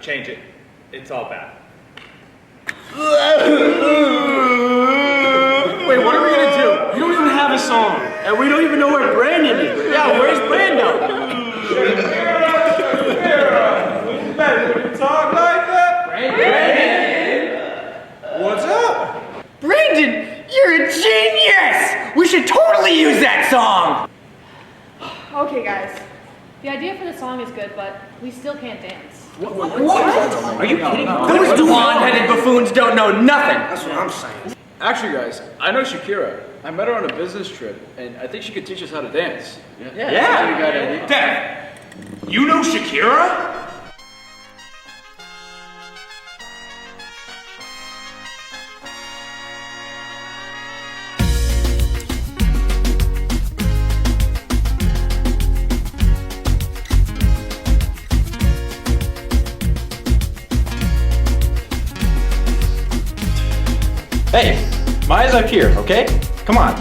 Change it. It's all bad. Wait, what are we gonna do? We don't even have a song, and we don't even know where Brandon is. Yeah, where's Brando? When you talk like that, Brandon! What's up? Brandon, you're a genius! We should totally use that song! Okay, guys. The idea for the song is good, but we still can't dance. What? Are you kidding? Those blonde-headed buffoons don't know nothing! That's what I'm saying. Actually, guys, I know Shakira. I met her on a business trip, and I think she could teach us how to dance. Yeah. Dad, you know Shakira? Hey, my eyes up here, okay? Come on.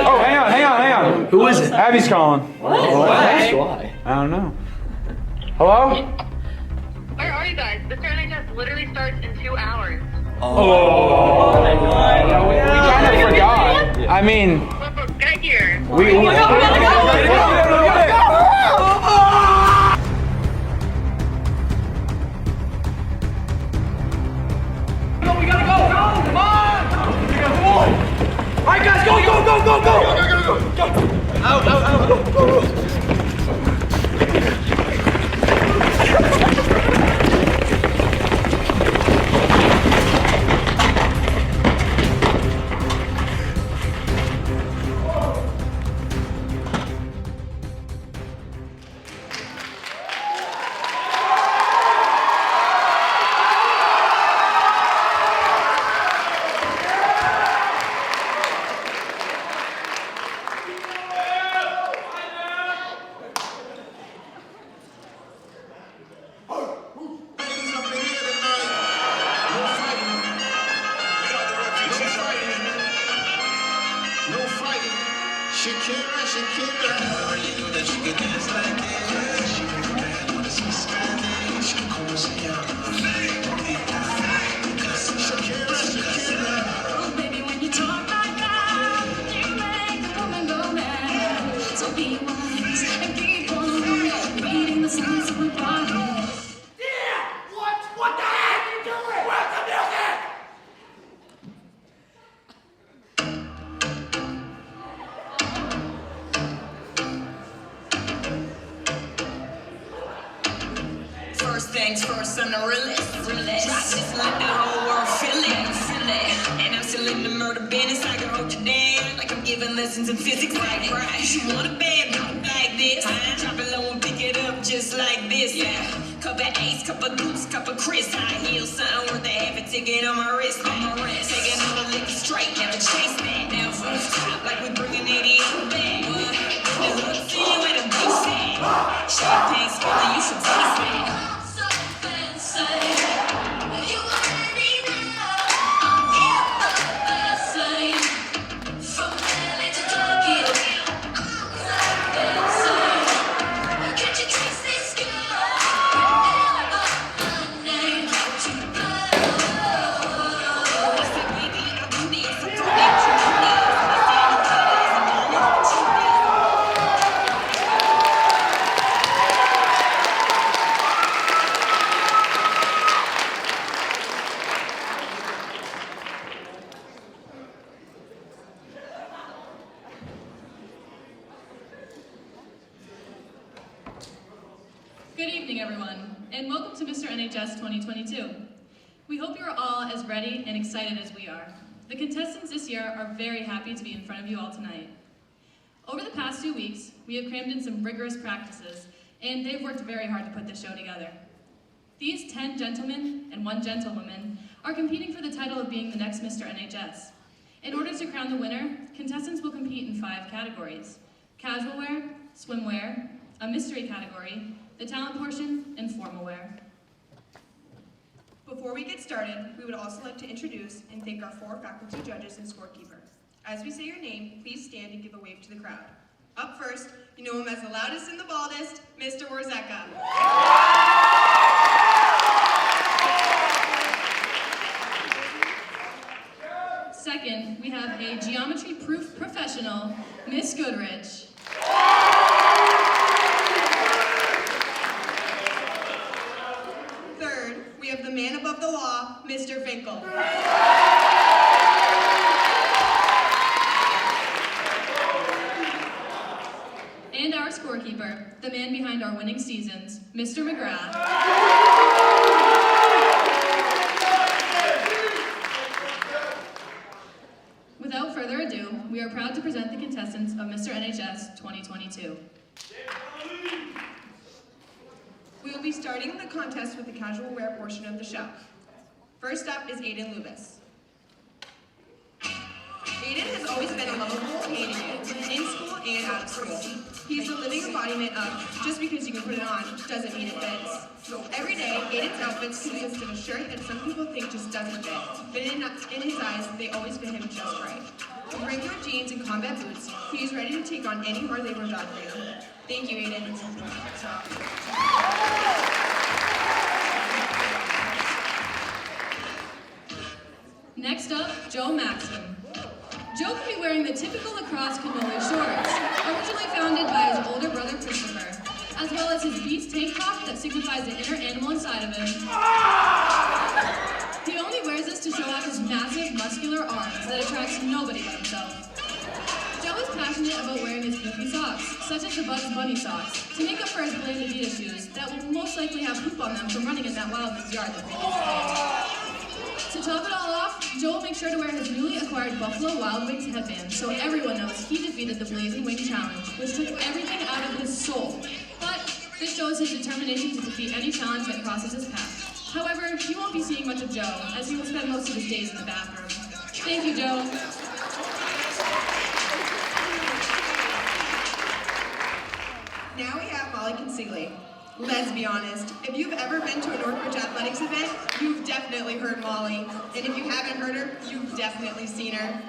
Oh, hang on. Who is it? Abby's calling. Why? I don't know. Hello? Where are you guys? The NHS literally starts in 2 hours. We kind of forgot. I mean, Get here. we First things first, I'm the realest. Just let the whole world feel it. And I'm still in the murder business. I can hold you down like I'm giving lessons in physics. Like, right, you want a bad this. Drop it low and pick it up just like this. Yeah. Cup of Ace, cup of Goose, cup of Chris. High heels, something worth a half a ticket on my wrist. Taking all the liquor straight, never chase that. Now rooftop, like we bringing 80 up back. What? The hood city where the beach at. Champagne spilling, you should taste that. So fancy, you already know. I'm everlasting. From LA to Tokyo, I'm so fancy. Can't you trace this girl? Good evening, everyone, and welcome to Mr. NHS 2022. We hope you are all as ready and excited as we are. The contestants this year are very happy to be in front of you all tonight. Over the past 2 weeks, we have crammed in some rigorous practices, and they've worked very hard to put this show together. These 10 gentlemen and 1 gentlewoman are competing for the title of being the next Mr. NHS. In order to crown the winner, contestants will compete in 5 categories: casual wear, swimwear, a mystery category, the talent portion, and formal wear. Before we get started, we would also like to introduce and thank our 4 faculty judges and scorekeeper. As we say your name, please stand and give a wave to the crowd. Up first, you know him as the loudest and the baldest, Mr. Warzeka. Second, we have a geometry-proof professional, Miss Goodrich. Third, we have the man above the law, Mr. Finkel. And our scorekeeper, the man behind our winning seasons, Mr. McGrath. Without further ado, we are proud to present the contestants of Mr. NHS 2022. We will be starting the contest with the casual wear portion of the show. First up is Aiden Lubis. Aiden has always been a lovable Canadian, in school and out of school. He's the living embodiment of, just because you can put it on, doesn't mean it fits. Every day, Aiden's outfits consist of a shirt that some people think just doesn't fit, but in his eyes, they always fit him just right. With regular jeans and combat boots, he is ready to take on any hard labor job for you. Thank you, Aiden. Next up, Joe Maxim. Joe can be wearing the typical lacrosse cannoli shorts, originally founded by his older brother Christopher, as well as his Beast tank top that signifies the inner animal inside of him. He only wears this to show off his massive, muscular arms that attracts nobody but himself. Joe is passionate about wearing his goofy socks, such as the Bugs Bunny socks, to make up for his bland Adidas shoes that will most likely have poop on them from running in that wildman's yard that previous day. To top it all off, Joe will make sure to wear his newly acquired Buffalo Wild Wings headband so everyone knows he defeated the Blazing Wing Challenge, which took everything out of his soul. But this shows his determination to defeat any challenge that crosses his path. However, you won't be seeing much of Joe, as he will spend most of his days in the bathroom. Thank you, Joe. Now we have Molly Consigli. Let's be honest, if you've ever been to a Northbridge Athletics event, you've definitely heard Molly. And if you haven't heard her, you've definitely seen her.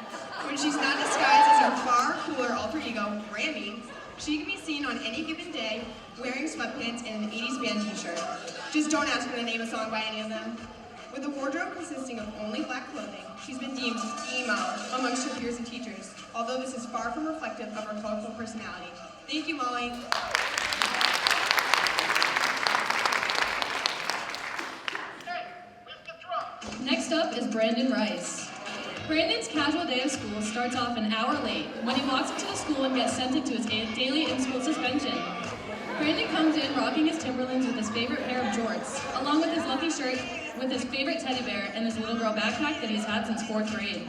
When she's not disguised as her far cooler alter ego, Grammy, she can be seen on any given day wearing sweatpants and an 80s band t-shirt. Just don't ask her to name a song by any of them. With a wardrobe consisting of only black clothing, she's been deemed emo amongst her peers and teachers, although this is far from reflective of her colorful personality. Thank you, Molly. Next up is Brandon Rice. Brandon's casual day of school starts off an hour late when he walks into the school and gets sent into his daily in-school suspension. Brandon comes in rocking his Timberlands with his favorite pair of jorts, along with his lucky shirt with his favorite teddy bear and his little girl backpack that he's had since 4th grade.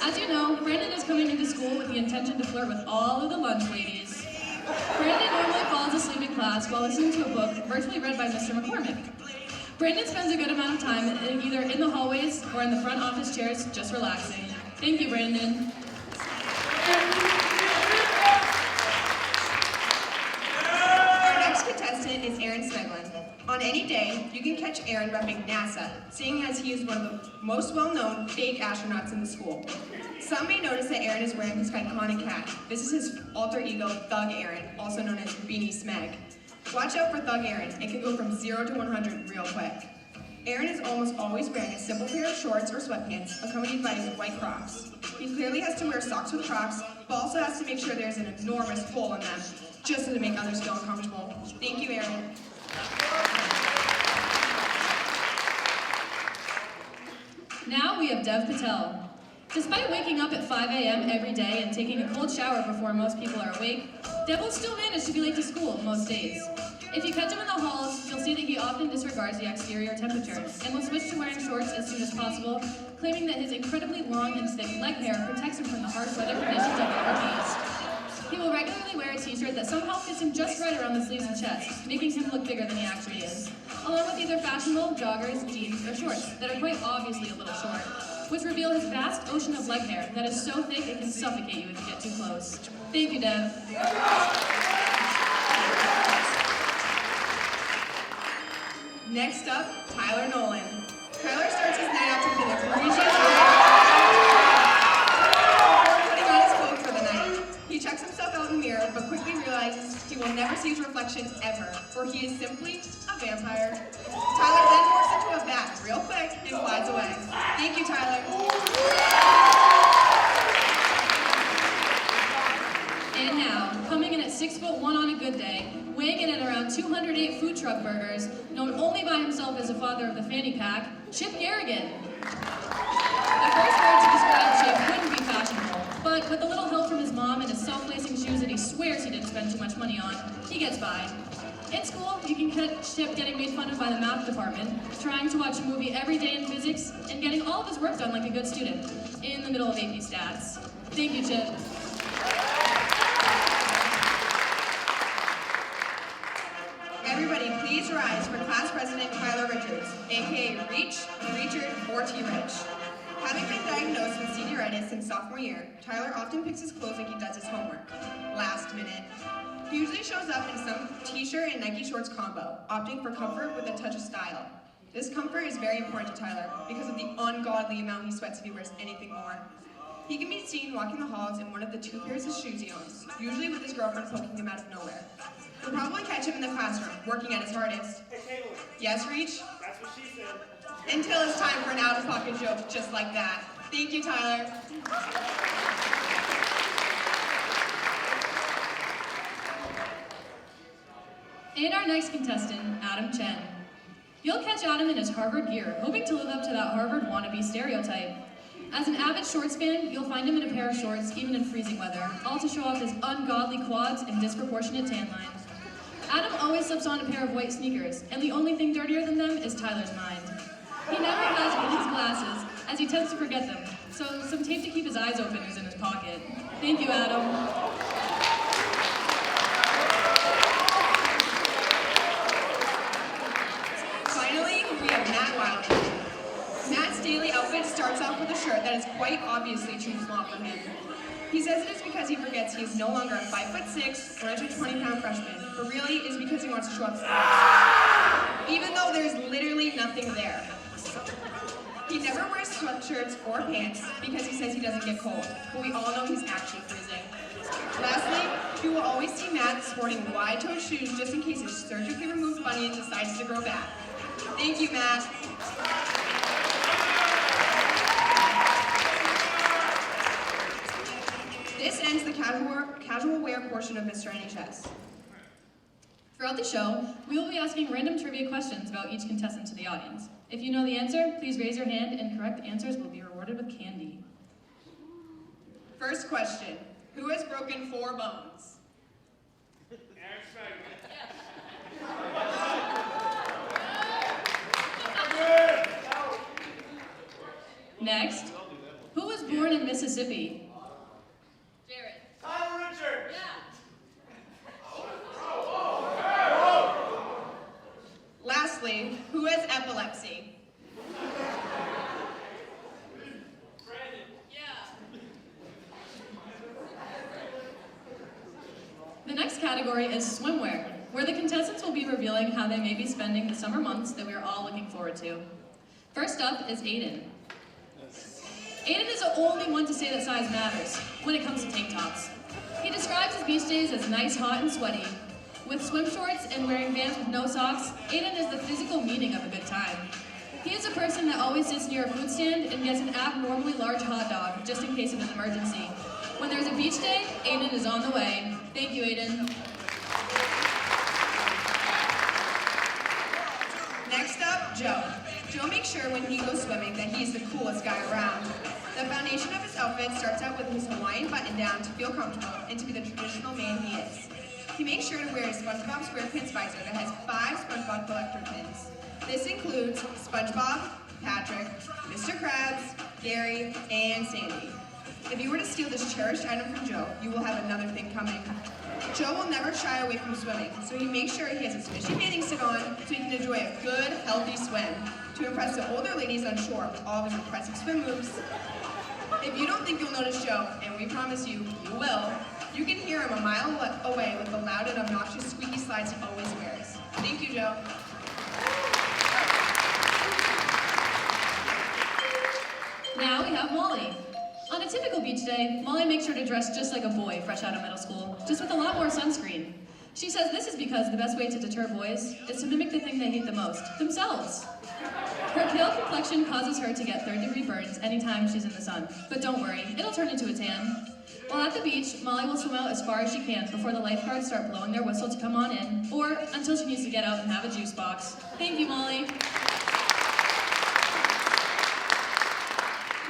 As you know, Brandon is coming into school with the intention to flirt with all of the lunch ladies. Brandon normally falls asleep in class while listening to a book virtually read by Mr. McCormick. Brandon spends a good amount of time either in the hallways or in the front office chairs just relaxing. Thank you, Brandon. Our next contestant is Aaron Smeglin. On any day, you can catch Aaron repping NASA, seeing as he is one of the most well-known fake astronauts in the school. Some may notice that Aaron is wearing his iconic hat. This is his alter ego, Thug Aaron, also known as Beanie Smeg. Watch out for Thug Aaron. It can go from 0 to 100 real quick. Aaron is almost always wearing a simple pair of shorts or sweatpants, accompanied by his white Crocs. He clearly has to wear socks with Crocs, but also has to make sure there's an enormous hole in them, just to make others feel uncomfortable. Thank you, Aaron. Now we have Dev Patel. Despite waking up at 5 a.m. every day and taking a cold shower before most people are awake, Dev will still manage to be late to school most days. If you catch him in the halls, you'll see that he often disregards the exterior temperature and will switch to wearing shorts as soon as possible, claiming that his incredibly long and thick leg hair protects him from the harsh weather conditions of the Northeast. He will regularly wear a t-shirt that somehow fits him just right around the sleeves and chest, making him look bigger than he actually is, along with either fashionable joggers, jeans, or shorts that are quite obviously a little short, which reveal his vast ocean of leg hair that is so thick it can suffocate you if you get too close. Thank you, Dev. Next up, Tyler Nolan. Tyler starts his night off with an egregious putting on his clothes for the night. He checks himself out in the mirror, but quickly realizes he will never see his reflection ever, for he is simply a vampire. Tyler then morphs into a bat real quick and flies away. Thank you, Tyler. And now, coming in at 6'1" on a good day, weighing in at around 208 food truck burgers, known only by himself as the father of the fanny pack, Chip Garrigan. The first word to describe Chip wouldn't be fashionable, but with a little help from his mom and his self-lacing shoes that he swears he didn't spend too much money on, he gets by. In school, you can catch Chip getting made fun of by the math department, trying to watch a movie every day in physics, and getting all of his work done like a good student, in the middle of AP Stats. Thank you, Chip. Everybody, please rise for Class President Tyler Richards, aka Reach, Reacher, or T-Rich. Having been diagnosed with senioritis since sophomore year, Tyler often picks his clothes like he does his homework. Last minute. He usually shows up in some t-shirt and Nike shorts combo, opting for comfort with a touch of style. This comfort is very important to Tyler because of the ungodly amount he sweats if he wears anything more. He can be seen walking the halls in one of the 2 pairs of shoes he owns, usually with his girlfriend poking him out of nowhere. You'll probably catch him in the classroom, working at his hardest. Hey, Taylor. Yes, Reach? That's what she said. Until it's time for an out-of-pocket joke just like that. Thank you, Tyler. And our next contestant, Adam Chen. You'll catch Adam in his Harvard gear, hoping to live up to that Harvard wannabe stereotype. As an avid shorts fan, you'll find him in a pair of shorts even in freezing weather, all to show off his ungodly quads and disproportionate tan lines. Adam always slips on a pair of white sneakers, and the only thing dirtier than them is Tyler's mind. He never has his glasses, as he tends to forget them, so some tape to keep his eyes open is in his pocket. Thank you, Adam. Finally, we have Matt Wilder. Matt's daily outfit starts off with a shirt that is quite obviously too small for him. He says it is because he forgets he is no longer a 5'6", 120-pound freshman, but really is because he wants to show up fast, even though there's literally nothing there. He never wears sweatshirts or pants because he says he doesn't get cold, but we all know he's actually freezing. Lastly, you will always see Matt sporting wide-toed shoes just in case his surgically removed bunion decides to grow back. Thank you, Matt. This ends the casual wear portion of Mr. NHS. Throughout the show, we will be asking random trivia questions about each contestant to the audience. If you know the answer, please raise your hand, and correct answers will be rewarded with candy. First question. Who has broken 4 bones? Next, who was born in Mississippi? Tyler Richards. next category is swimwear, where the contestants will be revealing how they may be spending the summer months that we are all looking forward to. First up is Aiden. Aiden is the only one to say that size matters when it comes to tank tops. He describes his beach days as nice, hot, and sweaty. With swim shorts and wearing Vans with no socks, Aiden is the physical meaning of a good time. He is a person that always sits near a food stand and gets an abnormally large hot dog just in case of an emergency. When there's a beach day, Aiden is on the way. Thank you, Aiden. Next up, Joe. Joe makes sure when he goes swimming that he's the coolest guy around. The foundation of his outfit starts out with his Hawaiian button-down to feel comfortable and to be the traditional man he is. He makes sure to wear his SpongeBob SquarePants visor that has 5 SpongeBob collector pins. This includes SpongeBob, Patrick, Mr. Krabs, Gary, and Sandy. If you were to steal this cherished item from Joe, you will have another thing coming. Joe will never shy away from swimming, so he makes sure he has his fishy bathing suit on so he can enjoy a good, healthy swim to impress the older ladies on shore with all of his impressive swim moves. If you don't think you'll notice Joe, and we promise you, you will, you can hear him a mile away with the loud and obnoxious squeaky slides he always wears. Thank you, Joe. Now we have Molly. On a typical beach day, Molly makes sure to dress just like a boy fresh out of middle school, just with a lot more sunscreen. She says this is because the best way to deter boys is to mimic the thing they hate the most, themselves. Her pale complexion causes her to get third-degree burns anytime she's in the sun, but don't worry, it'll turn into a tan. While at the beach, Molly will swim out as far as she can before the lifeguards start blowing their whistle to come on in, or until she needs to get out and have a juice box. Thank you, Molly.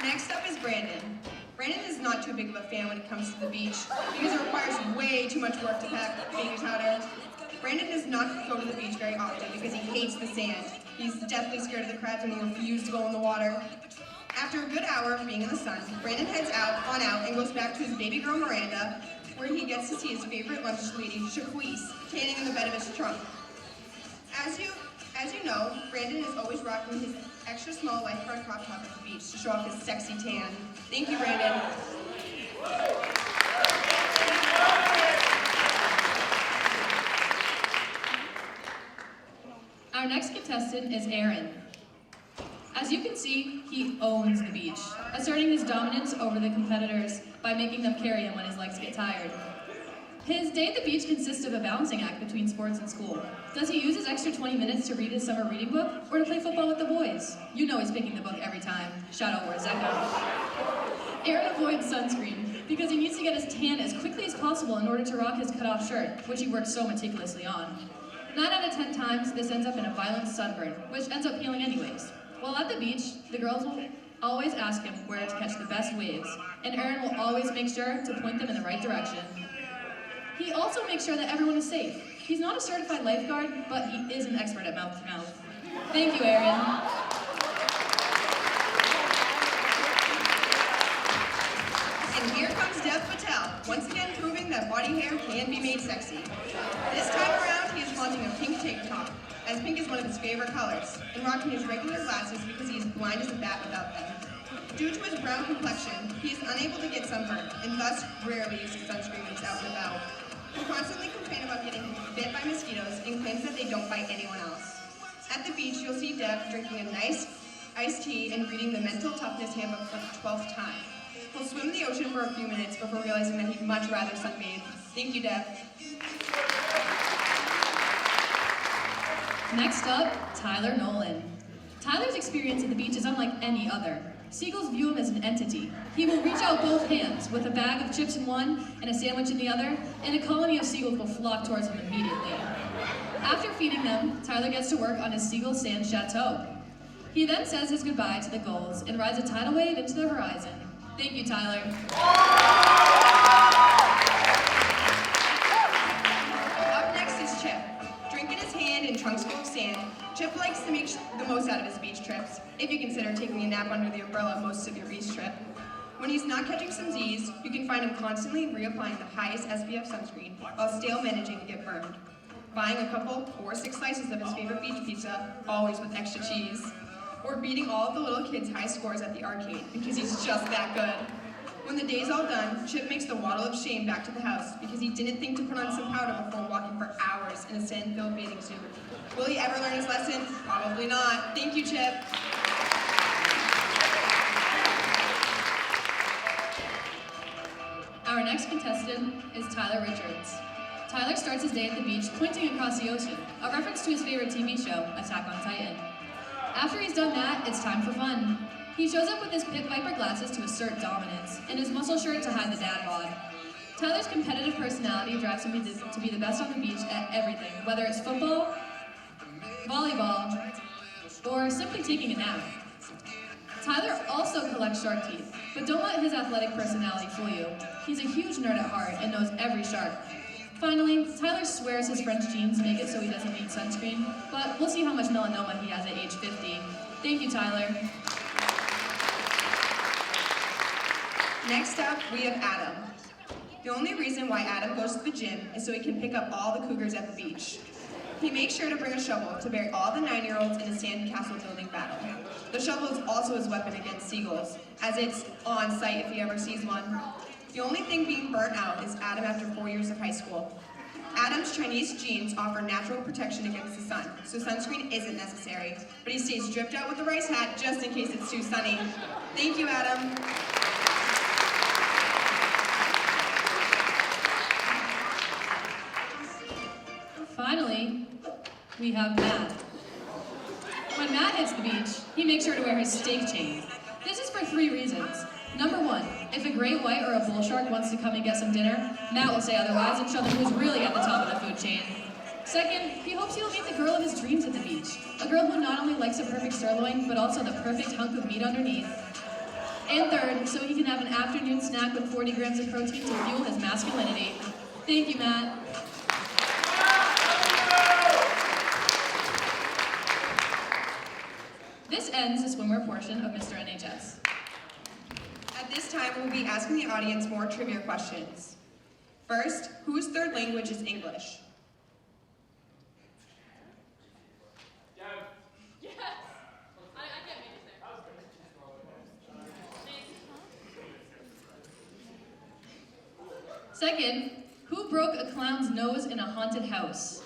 Next up is Brandon. Brandon is not too big of a fan when it comes to the beach because it requires way too much work to pack baby powder. Brandon does not go to the beach very often because he hates the sand. He's deathly scared of the crabs and will refuse to go in the water. After a good hour of being in the sun, Brandon heads out and goes back to his baby girl Miranda, where he gets to see his favorite lunch lady, Shaquise, tanning in the bed of his trunk. As you know, Brandon is always rocking his extra small lifeguard crop top at the beach to show off his sexy tan. Thank you, Brandon. Our next contestant is Aaron. As you can see, he owns the beach, asserting his dominance over the competitors by making them carry him when his legs get tired. His day at the beach consists of a balancing act between sports and school. Does he use his extra 20 minutes to read his summer reading book or to play football with the boys? You know he's picking the book every time. Shout out Warzeka. Aaron avoids sunscreen because he needs to get his tan as quickly as possible in order to rock his cut-off shirt, which he works so meticulously on. 9 out of 10 times, this ends up in a violent sunburn, which ends up healing anyways. While at the beach, the girls will always ask him where to catch the best waves, and Aaron will always make sure to point them in the right direction. He also makes sure that everyone is safe. He's not a certified lifeguard, but he is an expert at mouth-to-mouth. Thank you, Aaron. And here comes Dev Patel, once again proving that body hair can be made sexy. This time around, he is flaunting a pink tank top, as pink is one of his favorite colors, and rocking his regular glasses because he is blind as a bat without them. Due to his brown complexion, he is unable to get sunburned, and thus rarely uses sunscreen when he's out and about. He constantly complains about getting bit by mosquitoes and claims that they don't bite anyone else. At the beach, you'll see Dev drinking a nice iced tea and reading the mental toughness handbook for the 12th time. He'll swim in the ocean for a few minutes before realizing that he'd much rather sunbathe. Thank you, Dev. Next up, Tyler Nolan. Tyler's experience at the beach is unlike any other. Seagulls view him as an entity. He will reach out both hands with a bag of chips in one and a sandwich in the other, and a colony of seagulls will flock towards him immediately. After feeding them, Tyler gets to work on his seagull sand chateau. He then says his goodbye to the gulls and rides a tidal wave into the horizon. Thank you, Tyler. Up next is Chip. Drink in his hand and trunks full of sand, Chip likes to make the most out of his beach trips, if you consider taking a nap under the umbrella most of your beach trip. When he's not catching some Z's, you can find him constantly reapplying the highest SPF sunscreen while still managing to get burned. Buying a couple or 6 slices of his favorite beach pizza, always with extra cheese. Or beating all of the little kids' high scores at the arcade because he's just that good. When the day's all done, Chip makes the waddle of shame back to the house because he didn't think to put on some powder before walking for hours in a sand-filled bathing suit. Will he ever learn his lesson? Probably not. Thank you, Chip. Our next contestant is Tyler Richards. Tyler starts his day at the beach pointing across the ocean, a reference to his favorite TV show, Attack on Titan. After he's done that, it's time for fun. He shows up with his pit viper glasses to assert dominance, and his muscle shirt to hide the dad bod. Tyler's competitive personality drives him to be the best on the beach at everything, whether it's football, volleyball, or simply taking a nap. Tyler also collects shark teeth, but don't let his athletic personality fool you. He's a huge nerd at heart and knows every shark. Finally, Tyler swears his French genes make it so he doesn't need sunscreen, but we'll see how much melanoma he has at age 50. Thank you, Tyler. Next up, we have Adam. The only reason why Adam goes to the gym is so he can pick up all the cougars at the beach. He makes sure to bring a shovel to bury all the 9-year-olds in a sandcastle building battle. The shovel is also his weapon against seagulls, as it's on site if he ever sees one. The only thing being burnt out is Adam after 4 years of high school. Adam's Chinese genes offer natural protection against the sun, so sunscreen isn't necessary, but he stays dripped out with a rice hat just in case it's too sunny. Thank you, Adam. Finally, we have Matt. When Matt hits the beach, he makes sure to wear his stake chain. This is for 3 reasons. Number 1, if a great white or a bull shark wants to come and get some dinner, Matt will say otherwise and show them who's really at the top of the food chain. Second, he hopes he'll meet the girl of his dreams at the beach. A girl who not only likes a perfect sirloin, but also the perfect hunk of meat underneath. And third, so he can have an afternoon snack with 40 grams of protein to fuel his masculinity. Thank you, Matt. This ends the swimwear portion of Mr. NHS. At this time, we'll be asking the audience more trivia questions. First, whose third language is English? Yes! I can't make it there. Second, who broke a clown's nose in a haunted house?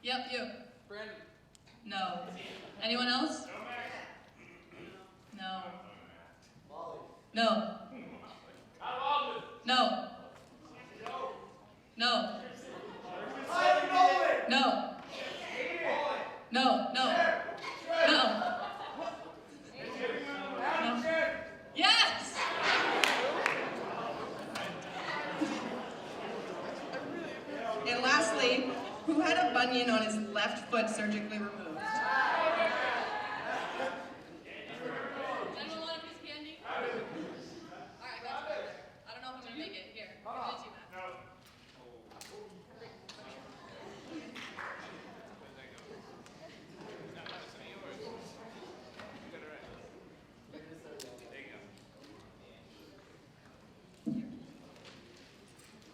Yep, you. Brandon. No. Anyone else? No. No. No. No. No. No. No. No. No. Yes! And lastly, who had a bunion on his left foot surgically removed? Anyone want a piece of candy? Alright, I got you. I don't know if I'm gonna make it. Here, give it to you, Matt.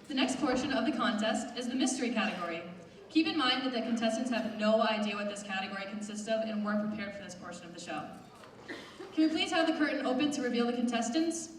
The next portion of the contest is the mystery category. Keep in mind that the contestants have no idea what this category consists of and weren't prepared for this portion of the show. Can we please have the curtain open to reveal the contestants?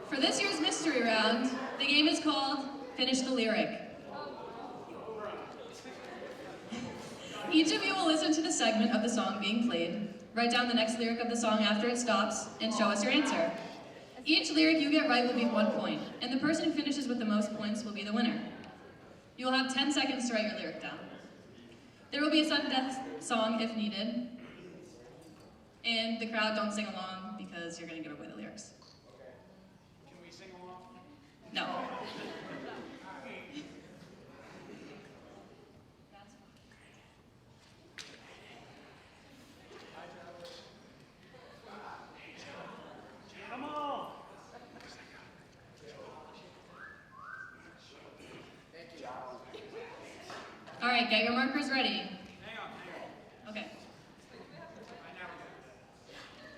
For this year's mystery round, the game is called Finish the Lyric. Each of you will listen to the segment of the song being played, write down the next lyric of the song after it stops, and show us your answer. Each lyric you get right will be 1 point, and the person who finishes with the most points will be the winner. You will have 10 seconds to write your lyric down. There will be a sudden death song if needed, and the crowd don't sing along because you're going to give away the lyrics. No. Come on. right, get your markers ready. Okay.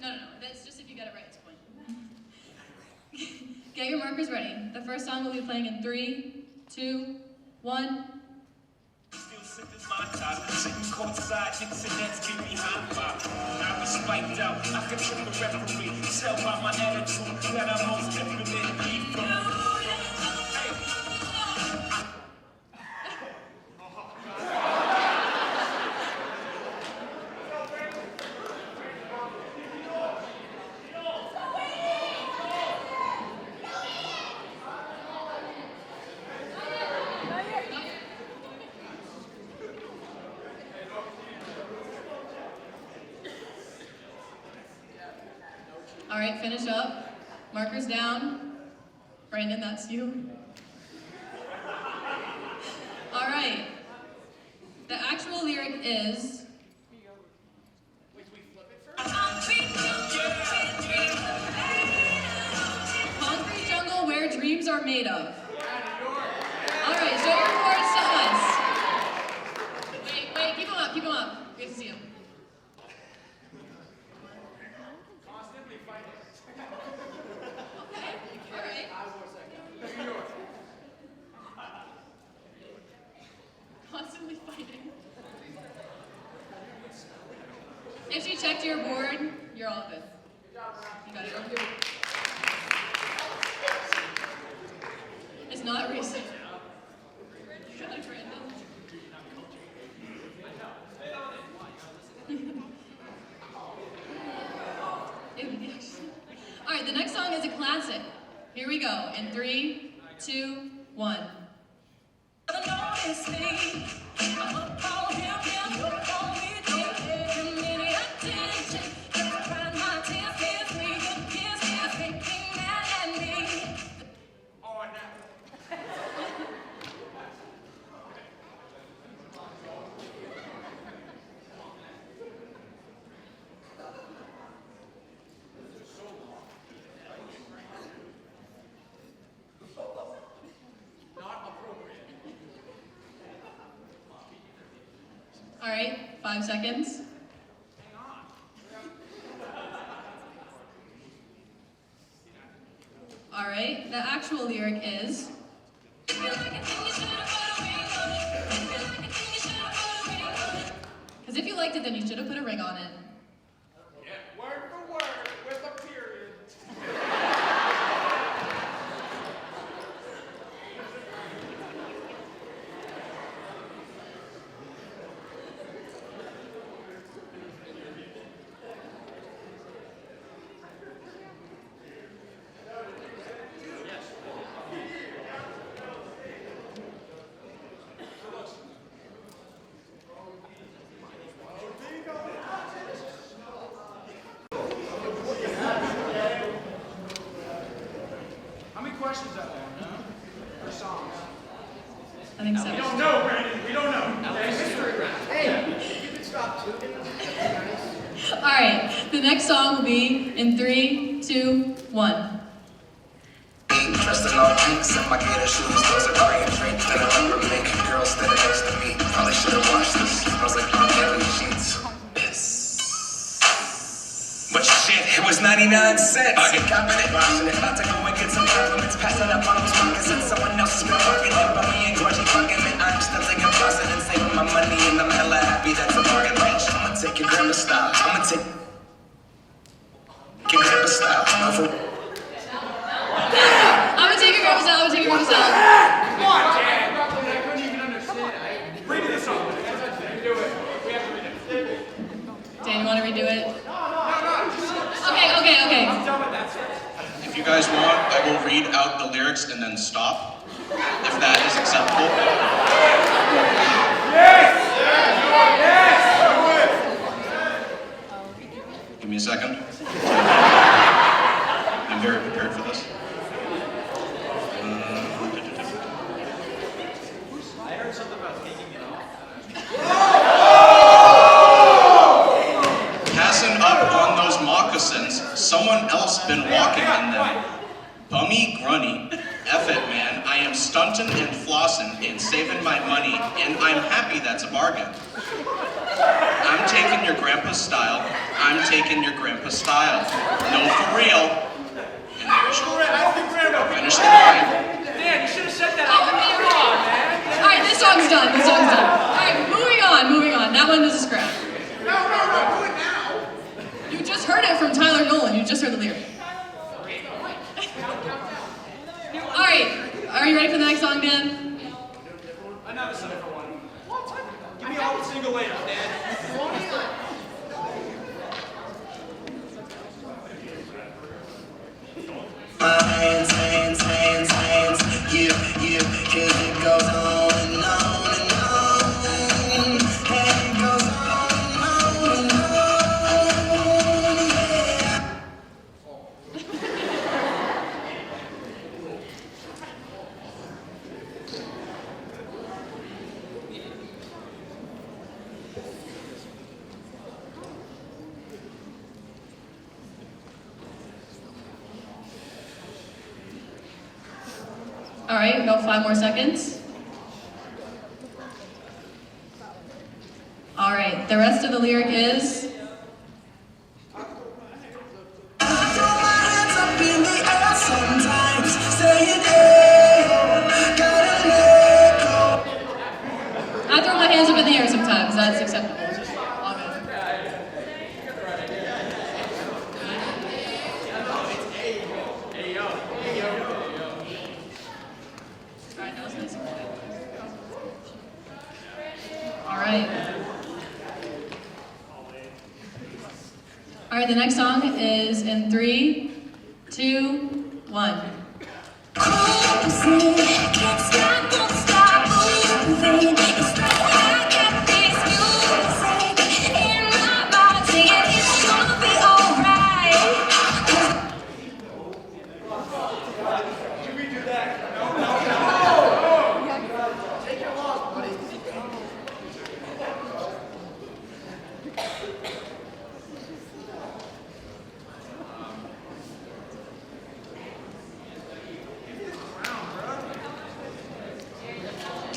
No. That's just if you get it right, it's fine. Get your markers ready. The first song will be playing in 3, 2, 1. Still sipping my top, sitting courtside, Knicks and Nets give me hot pop. I was spiked out, I could trip a referee. Tell by my attitude that I'm most definitely from. All right, finish up. Markers down. Brandon, that's you. All right. The actual lyric is... Concrete jungle where dreams are made of. All right, show your cards to us. Wait, keep them up. We have to see them. Constantly fighting. If she checked your board, you're all good. You got it. It's not recent. You got it random. All right, the next song is a classic. Here we go. In 3, 2, 1. All right, 5 seconds. All right, the actual lyric is... Because if you liked it, then you should have put a ring on it. Yeah, word for word with a period. Questions out there, no? Or songs? I think so. We don't know, Brandon. We don't know. Hey, you can stop too. All right, the next song will be in 3, 2, 1. Dressed in all pinks and my gator shoes, those are green drinks that I remember mink. Girls standing next to me, probably should have washed this. Smells like R. sheets. But shit, it was 99 cents. I get confident, washing it. About to go and get some compliments. Passing up on those moccasins. Someone else has been rocking it, but me ain't grudgy fucking it. I'm still taking profit and saving my money, and I'm hella happy that's a bargain, bitch. I'ma take your grandma style. I'ma take your grandma style. I'm gonna take your grandma style. Come on, Dan. I couldn't even understand. Read this song. Do it. We have to read it. Dan, you want to redo it? Okay. I'm done with that, sir. If you guys want, I will read out the lyrics and then stop, if that is acceptable. Yes! Give me a second. I'm very prepared for this. I heard something about taking it off. Passing up on those moccasins, someone else been walking in them. Bummy grunny, F it man, I I am stunting and flossing and saving my money, and I'm happy that's a bargain. I'm taking your grandpa's style. I'm taking your grandpa's style. No, for real. And there's your finish the line. Dan, you should have said that. Come on, man. Alright, this song's done. Alright, moving on. That one is a scrap. No, do it now. You just heard it from Tyler Nolan. You just heard the lyric. Alright, are you ready for the next song, Dan? Another single one. What? Give me all the single later, Dan. Hands, yeah, 'cause it goes on and on and on. And it goes on and on, yeah. All right, about 5 more seconds. All right, the rest of the lyric is. I throw my hands up in the air sometimes, that's acceptable. All good. Alright, that was nice and quiet. Alright. Alright, the next song is in 3, 2, 1. Can't stop, won't stop moving. It's like I got this music in my body, and it's gonna be alright. Can we do that? No. Take your loss, buddy.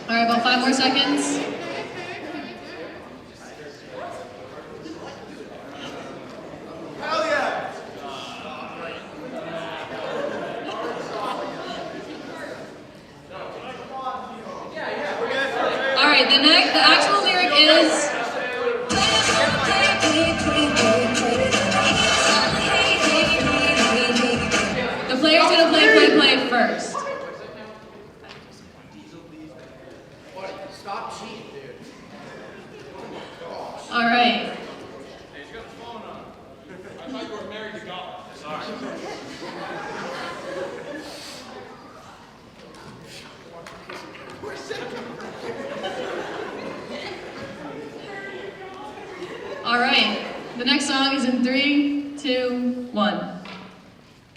Alright, about 5 more seconds. Hell yeah. Alright, the actual lyric is. The player's gonna play first. Stop cheating, dude. Alright. He's got the phone on. I thought you were married to God. Sorry. Alright. The next song is in 3, 2, 1.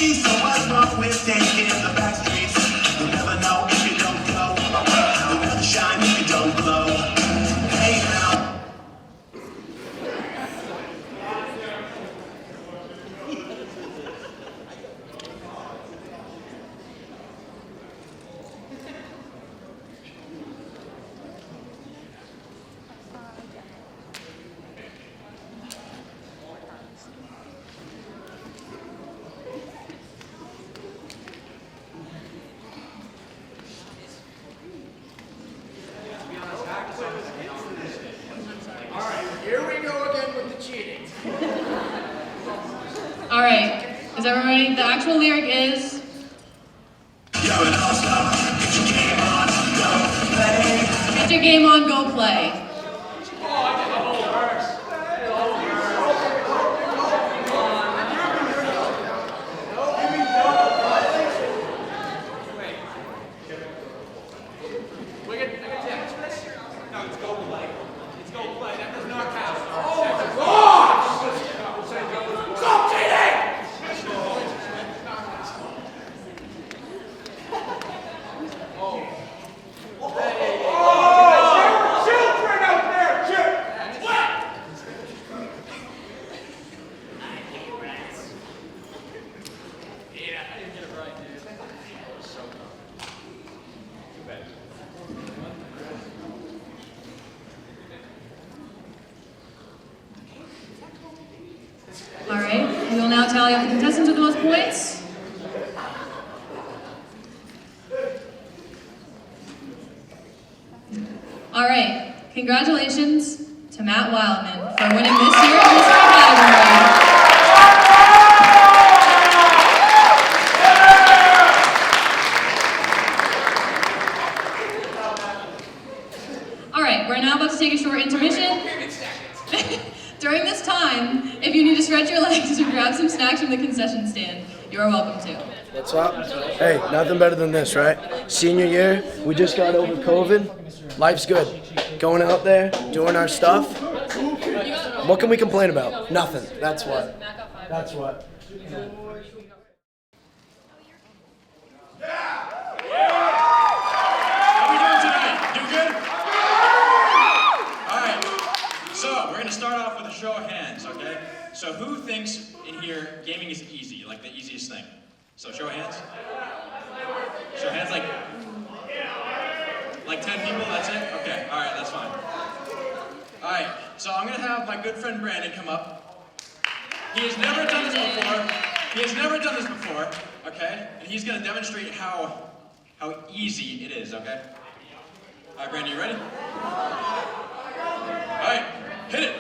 So what's wrong with thinking the back streets? You'll never know if you don't go. You'll never shine if you don't glow. Hey now. Here we go again with the cheating. Alright. Is everybody? The actual lyric is. You're an all-star. Get your game on, go play. Get your game on, go play. No, it's go play. It's go play. That does not count. Oh my gosh! Stop cheating! Children points. All right, congratulations to Matt Wildman for winning this year's mystery category. All right, we're now about to take a short intermission. During this time, if you need to stretch your legs or grab some snacks from the concession stand, you are welcome to. What's up? Hey, nothing better than this, right? Senior year, we just got over COVID. Life's good. Going out there, doing our stuff. What can we complain about? Nothing. That's what. That's what. How we doing tonight? Do good? All right. So we're gonna start off with a show of hands, okay? So who thinks in here gaming is easy, like the easiest thing? So show of hands. Show of hands, like 10 people. That's it. Okay. All right. That's fine. All right. So I'm gonna have my good friend Brandon come up. He has never done this before. Okay? And he's gonna demonstrate how easy it is. Okay? All right, Brandon, you ready? All right, hit it.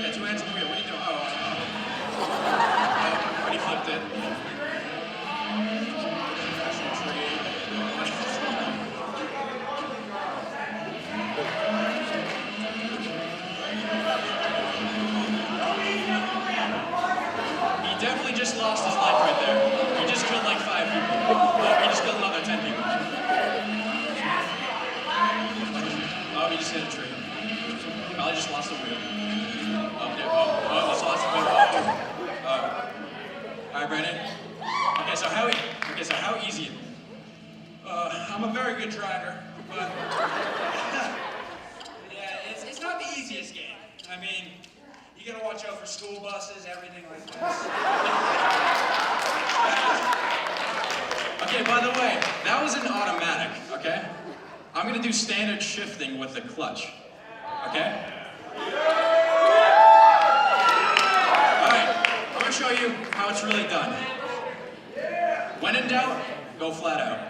Yeah, 2 hands on the wheel. What are you doing? Oh, already flipped it. He definitely just lost his life right there. He just killed like 5 people. Oh, he just killed another 10 people. Oh, he just hit a tree. Probably just lost the wheel. Oh, just lost the wheel. All right, Brandon. Okay, so how easy? I'm a very good driver, but yeah, it's not the easiest game. I mean, you gotta watch out for school buses, everything like that. Okay, by the way, that was an automatic, okay? I'm gonna do standard shifting with the clutch, okay? Alright, I'm gonna show you how it's really done. When in doubt, go flat out.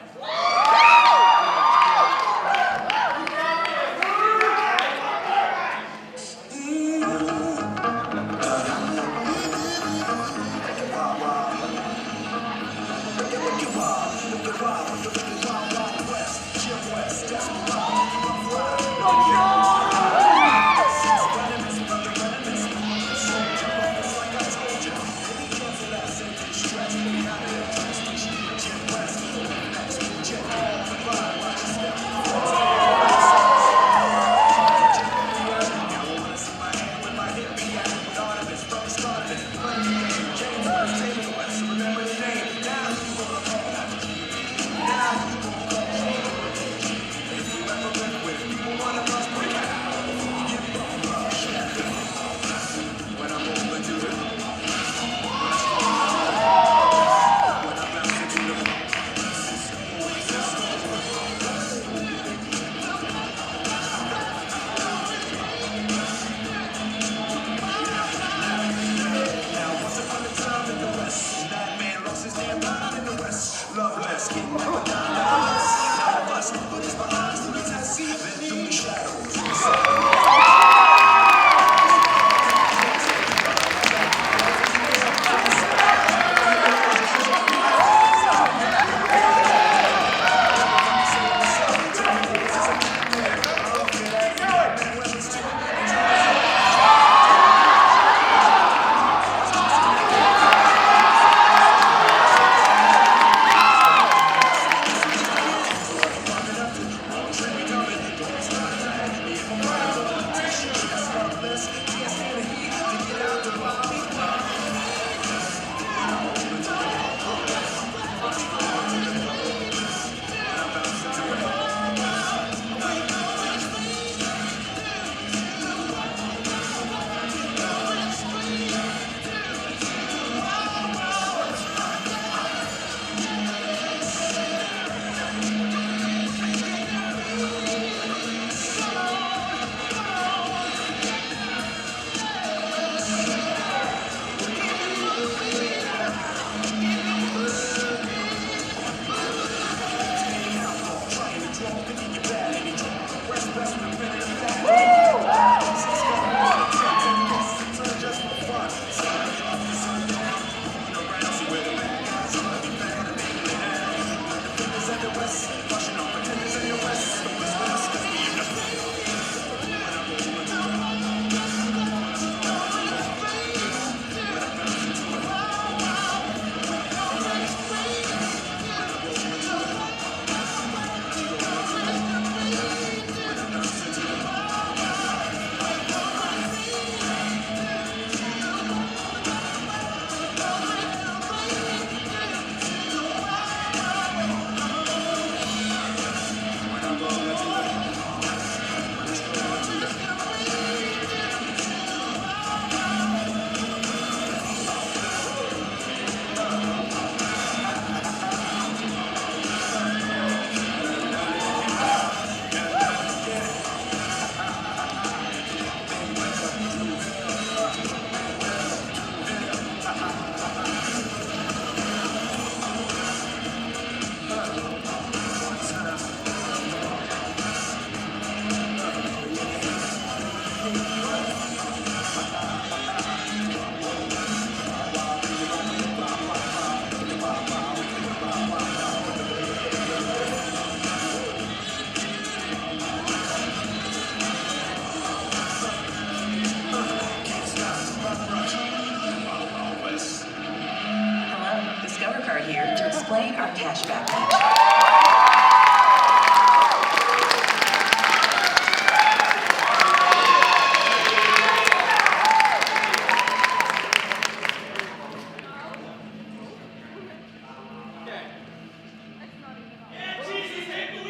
here to explain our cashback feature.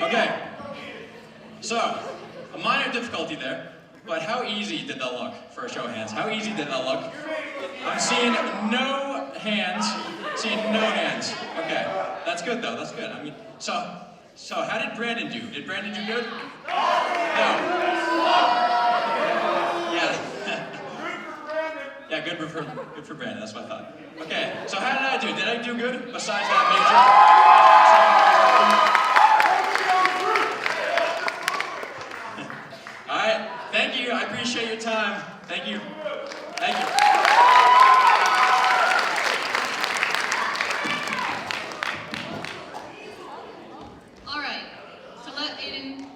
Okay, so a minor difficulty there, but how easy did that look for a show of hands? How easy did that look? I'm seeing no hands, Okay, that's good though, that's good. I mean, so how did Brandon do? Did Brandon do good? No. Yeah. Yeah, good for Brandon, that's what I thought. Okay, so how did I do? Did I do good besides that major? All right, thank you. I appreciate your time. Thank you. Thank you. All right, to let Aiden,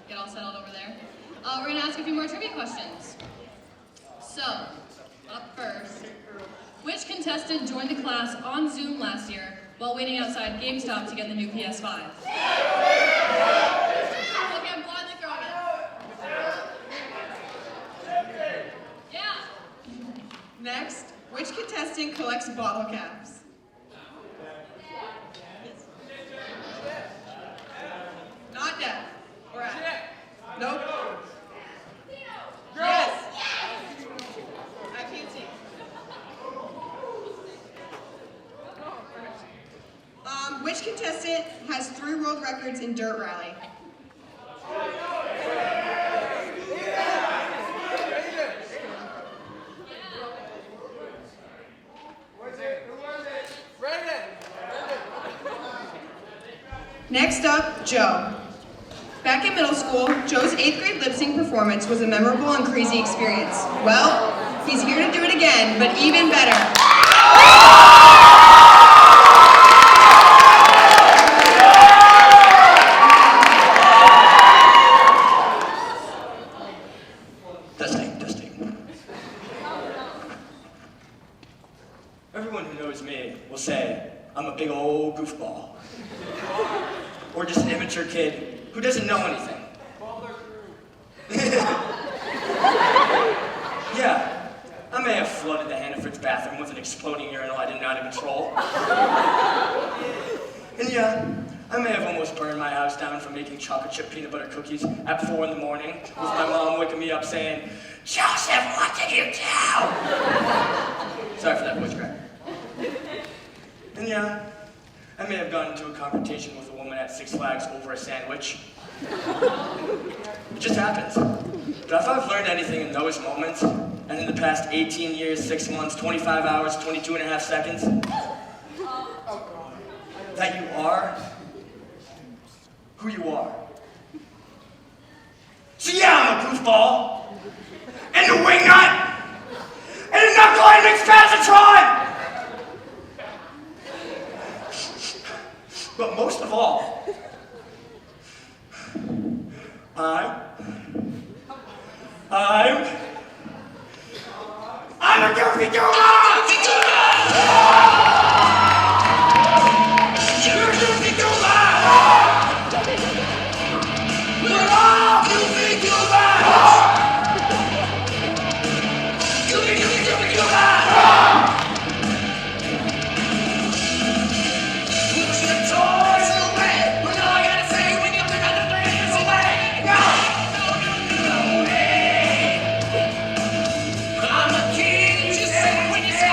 get all settled over there, we're gonna ask a few more trivia questions. So, up first, which contestant joined the class on Zoom last year while waiting outside GameStop to get the new PS5? Okay, I'm blindly throwing it. Yeah. Next, which contestant collects bottle caps? Not deaf. Or nope. Yes. I can't see. Which contestant has 3 world records in dirt rally? Next up, Joe. Back in middle school, Joe's 8th grade lip sync performance was a memorable and crazy experience. Well, he's here to do it again, but even better. Testing. Everyone who knows me will say I'm a big old goofball. Or just an immature kid who doesn't know anything. Yeah, I may have flooded the Hannaford's bathroom with an exploding urinal I didn't know how to control. And yeah, I may have almost burned my house down from making chocolate chip peanut butter cookies at 4 in the morning with my mom waking me up saying, "Joseph, what did you do?" Sorry for that voice crack. And yeah, I may have gotten into a confrontation with a woman at Six Flags over a sandwich. It just happens. But if I've learned anything in those moments, and in the past 18 years, 6 months, 25 hours, 22 and a half seconds, that you are who you are. So yeah, I'm a goofball, and a wingnut, and a knuckle-ending spazatron! But most of all, I'm a goofy goober! You're a goofy goober! We're all goofy goobers! Goofy goobers! Push the toys away! When all I gotta say when you pick up the things away! No way! I'm a kid, you say when you say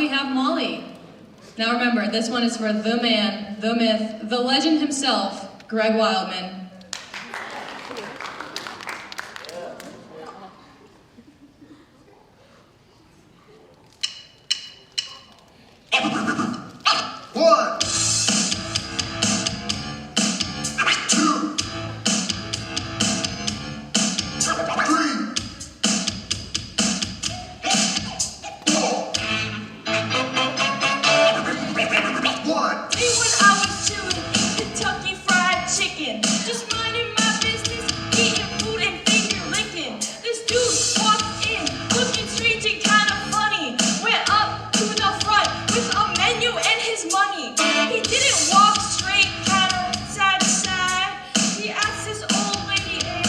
we have Molly. Now remember, this one is for the man, the myth, the legend himself, Greg Wildman. One, two, three, four. One. Hey, when I was chillin' in Kentucky Fried Chicken, just minding my business, eating food and finger licking. This dude walked in, looking strange and kind of funny. Went up to the front with a menu and his money. He didn't walk straight, kind of side to side. He asked this old lady, hey,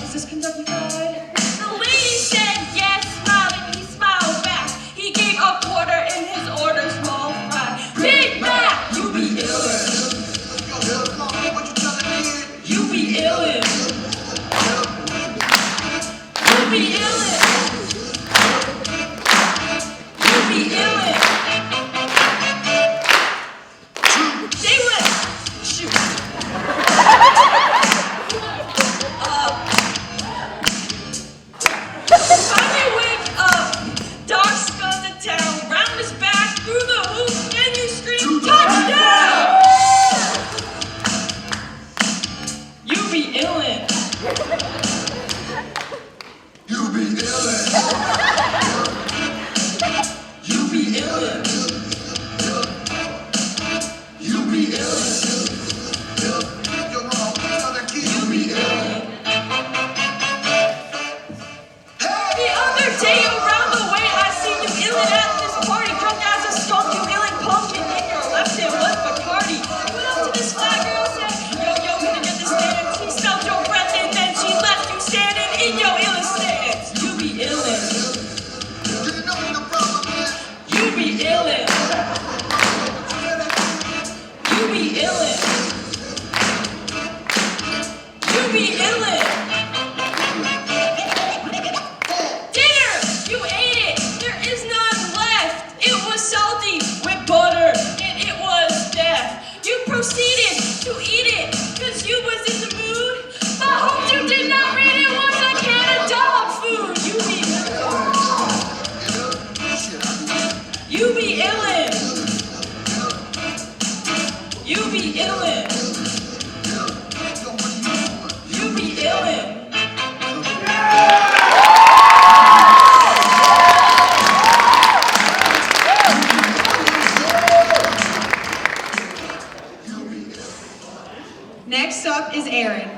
is this Kentucky Fried? The lady said yes, smiling. He smiled back. He gave a quarter in his order, small fry. Big Mac, you be illin'. You be illin'. You be illin'. You be illin'. They went, shoot. Finally wake up. Dog scud the town. Round his back, through the hoop, and you scream, touchdown! You be illin'. You be illin'. You be illin'. You be illin'. You're wrong. Another kid. You be illin'. The other day around the way, I seen you illin' at this party. Drunk as a skunk, you illin' pumpkin in your left hand was Bacardi. Went up to this flat girl, said, yo, can I get this dance? She smelled your breath and then she left you standing in your illin' stance. You be illin'. You know what the problem is? You be illin'. You be illin'. You be illin'. Dinner! You ate it! There is none left! It was salty with butter and it was death. You proceeded to eat it because you was in the mood. But hoped you did not read it was a can of dog food. You be illin'. You be illin'. You be illin'. Next up is Aaron.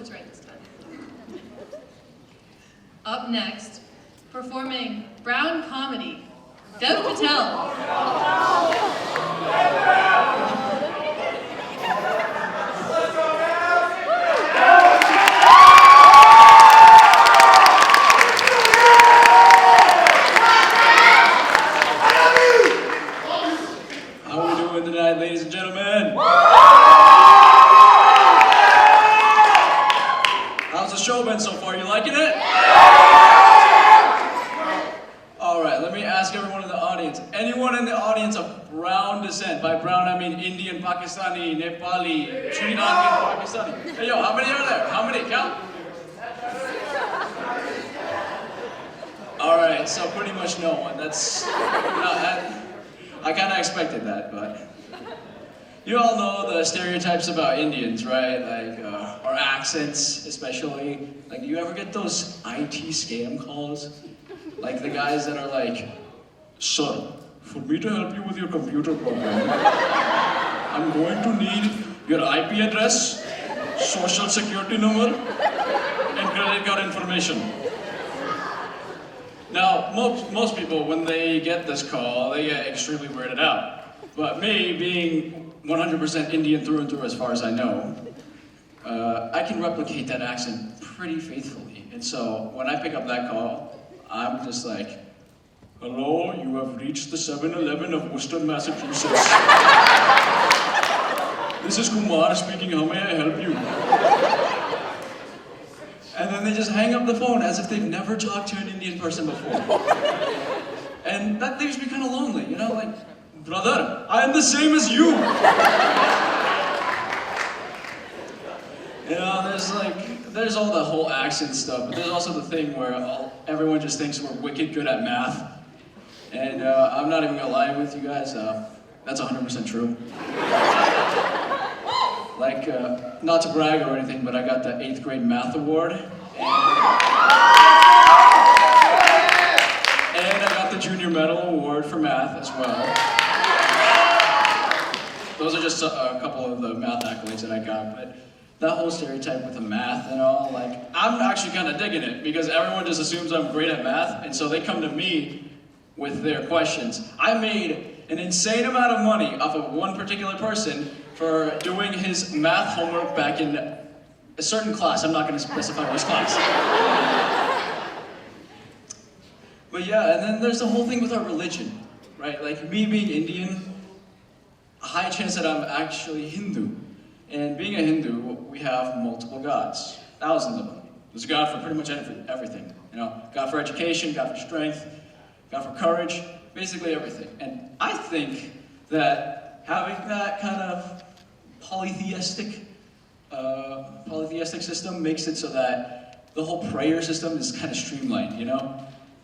was right this time. Up next, performing Brown Comedy, Dev Patel. How are we doing tonight, ladies and gentlemen? How's the show been so far? You liking it? All right, let me ask everyone in the audience. Anyone in the audience of brown descent? By brown, I mean Indian, Pakistani, Nepali, Sri Lankan, Pakistani. Hey, yo, how many are there? How many? Count. All right, so pretty much no one. That's I kind of expected that, but you all know the stereotypes about Indians, right? Like our accents, especially. Like, do you ever get those IT scam calls? Like the guys that are like, "Sir, for me to help you with your computer program, I'm going to need your IP address, social security number, and credit card information." Now, most people, when they get this call, they get extremely weirded out. But me, being 100% Indian through and through as far as I know, I can replicate that accent pretty faithfully. And so, when I pick up that call, I'm just like, "Hello, you have reached the 7-Eleven of Worcester, Massachusetts. This is Kumar speaking, how may I help you?" And then they just hang up the phone as if they've never talked to an Indian person before. And that leaves me kind of lonely, you know, like, "Brother, I am the same as you." You know, there's all the whole accent stuff, but there's also the thing where everyone just thinks we're wicked good at math. And I'm not even gonna lie with you guys, that's 100% true. Like, not to brag or anything, but I got the 8th grade math award. And I got the junior medal award for math as well. Those are just a couple of the math accolades that I got, but that whole stereotype with the math and all, like, I'm actually kind of digging it because everyone just assumes I'm great at math, and so they come to me with their questions. I made an insane amount of money off of one particular person for doing his math homework back in a certain class. I'm not going to specify which class. But yeah, and then there's the whole thing with our religion, right? Like, me being Indian, a high chance that I'm actually Hindu. And being a Hindu, we have multiple gods, thousands of them. There's a God for pretty much everything. You know, God for education, God for strength, God for courage, basically everything. And I think that having that kind of polytheistic system makes it so that the whole prayer system is kind of streamlined, you know?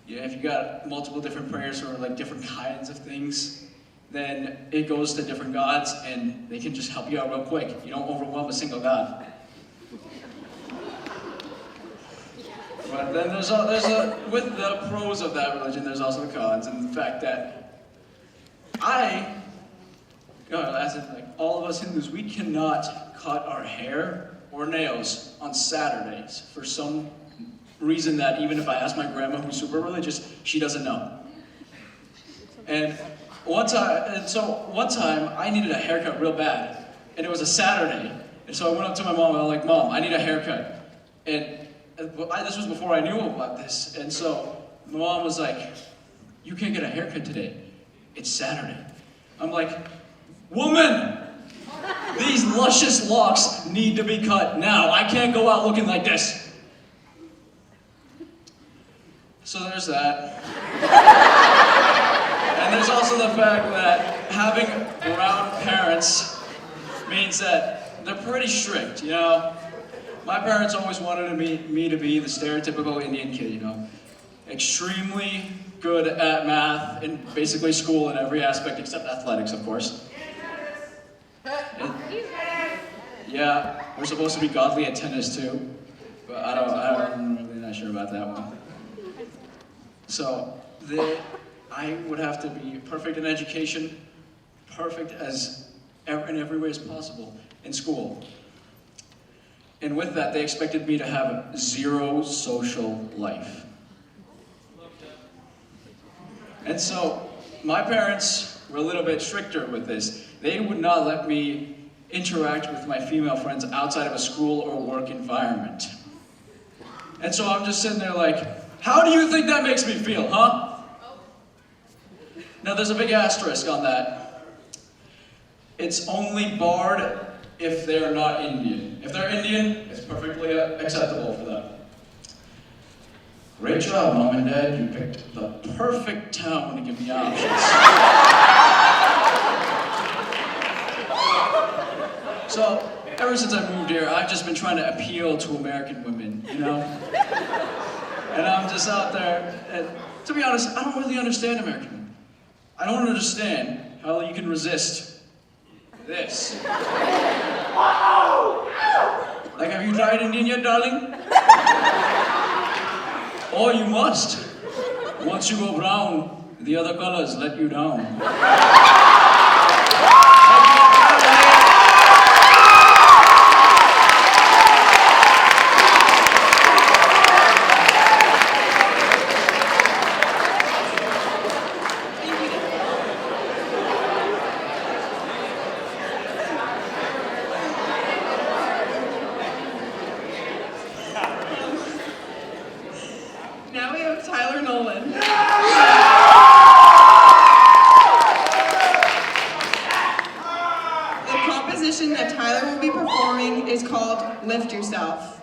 Yeah, if you got multiple different prayers or like different kinds of things, then it goes to different gods and they can just help you out real quick. You don't overwhelm a single god. But then with the pros of that religion, there's also the cons, and the fact that as in, like, all of us Hindus, we cannot cut our hair or nails on Saturdays for some reason that even if I ask my grandma, who's super religious, she doesn't know. And one time I needed a haircut real bad, and it was a Saturday, and so I went up to my mom and I was like, "Mom, I need a haircut." And this was before I knew about this, and so my mom was like, "You can't get a haircut today. It's Saturday." I'm like, "Woman, these luscious locks need to be cut now. I can't go out looking like this." So there's that. And there's also the fact that having brown parents means that they're pretty strict, you know? My parents always wanted me to be the stereotypical Indian kid, you know? Extremely good at math and basically school in every aspect except athletics, of course. Yeah, we're supposed to be godly at tennis too, but I'm really not sure about that one. So, I would have to be perfect in education, perfect in every way as possible in school. And with that, they expected me to have zero social life. And so, my parents were a little bit stricter with this. They would not let me interact with my female friends outside of a school or work environment. And so I'm just sitting there like, how do you think that makes me feel, huh? Now there's a big asterisk on that. It's only barred if they're not Indian. If they're Indian, it's perfectly acceptable for them. Great job, Mom and Dad. You picked the perfect town to give me options. So, ever since I moved here, I've just been trying to appeal to American women, you know? And I'm just out there, and to be honest, I don't really understand American women. I don't understand how you can resist this. Like, have you tried Indian yet, darling? Oh, you must. Once you go brown, the other colors let you down. Now we have Tyler Nolan. The composition that Tyler will be performing is called Lift Yourself.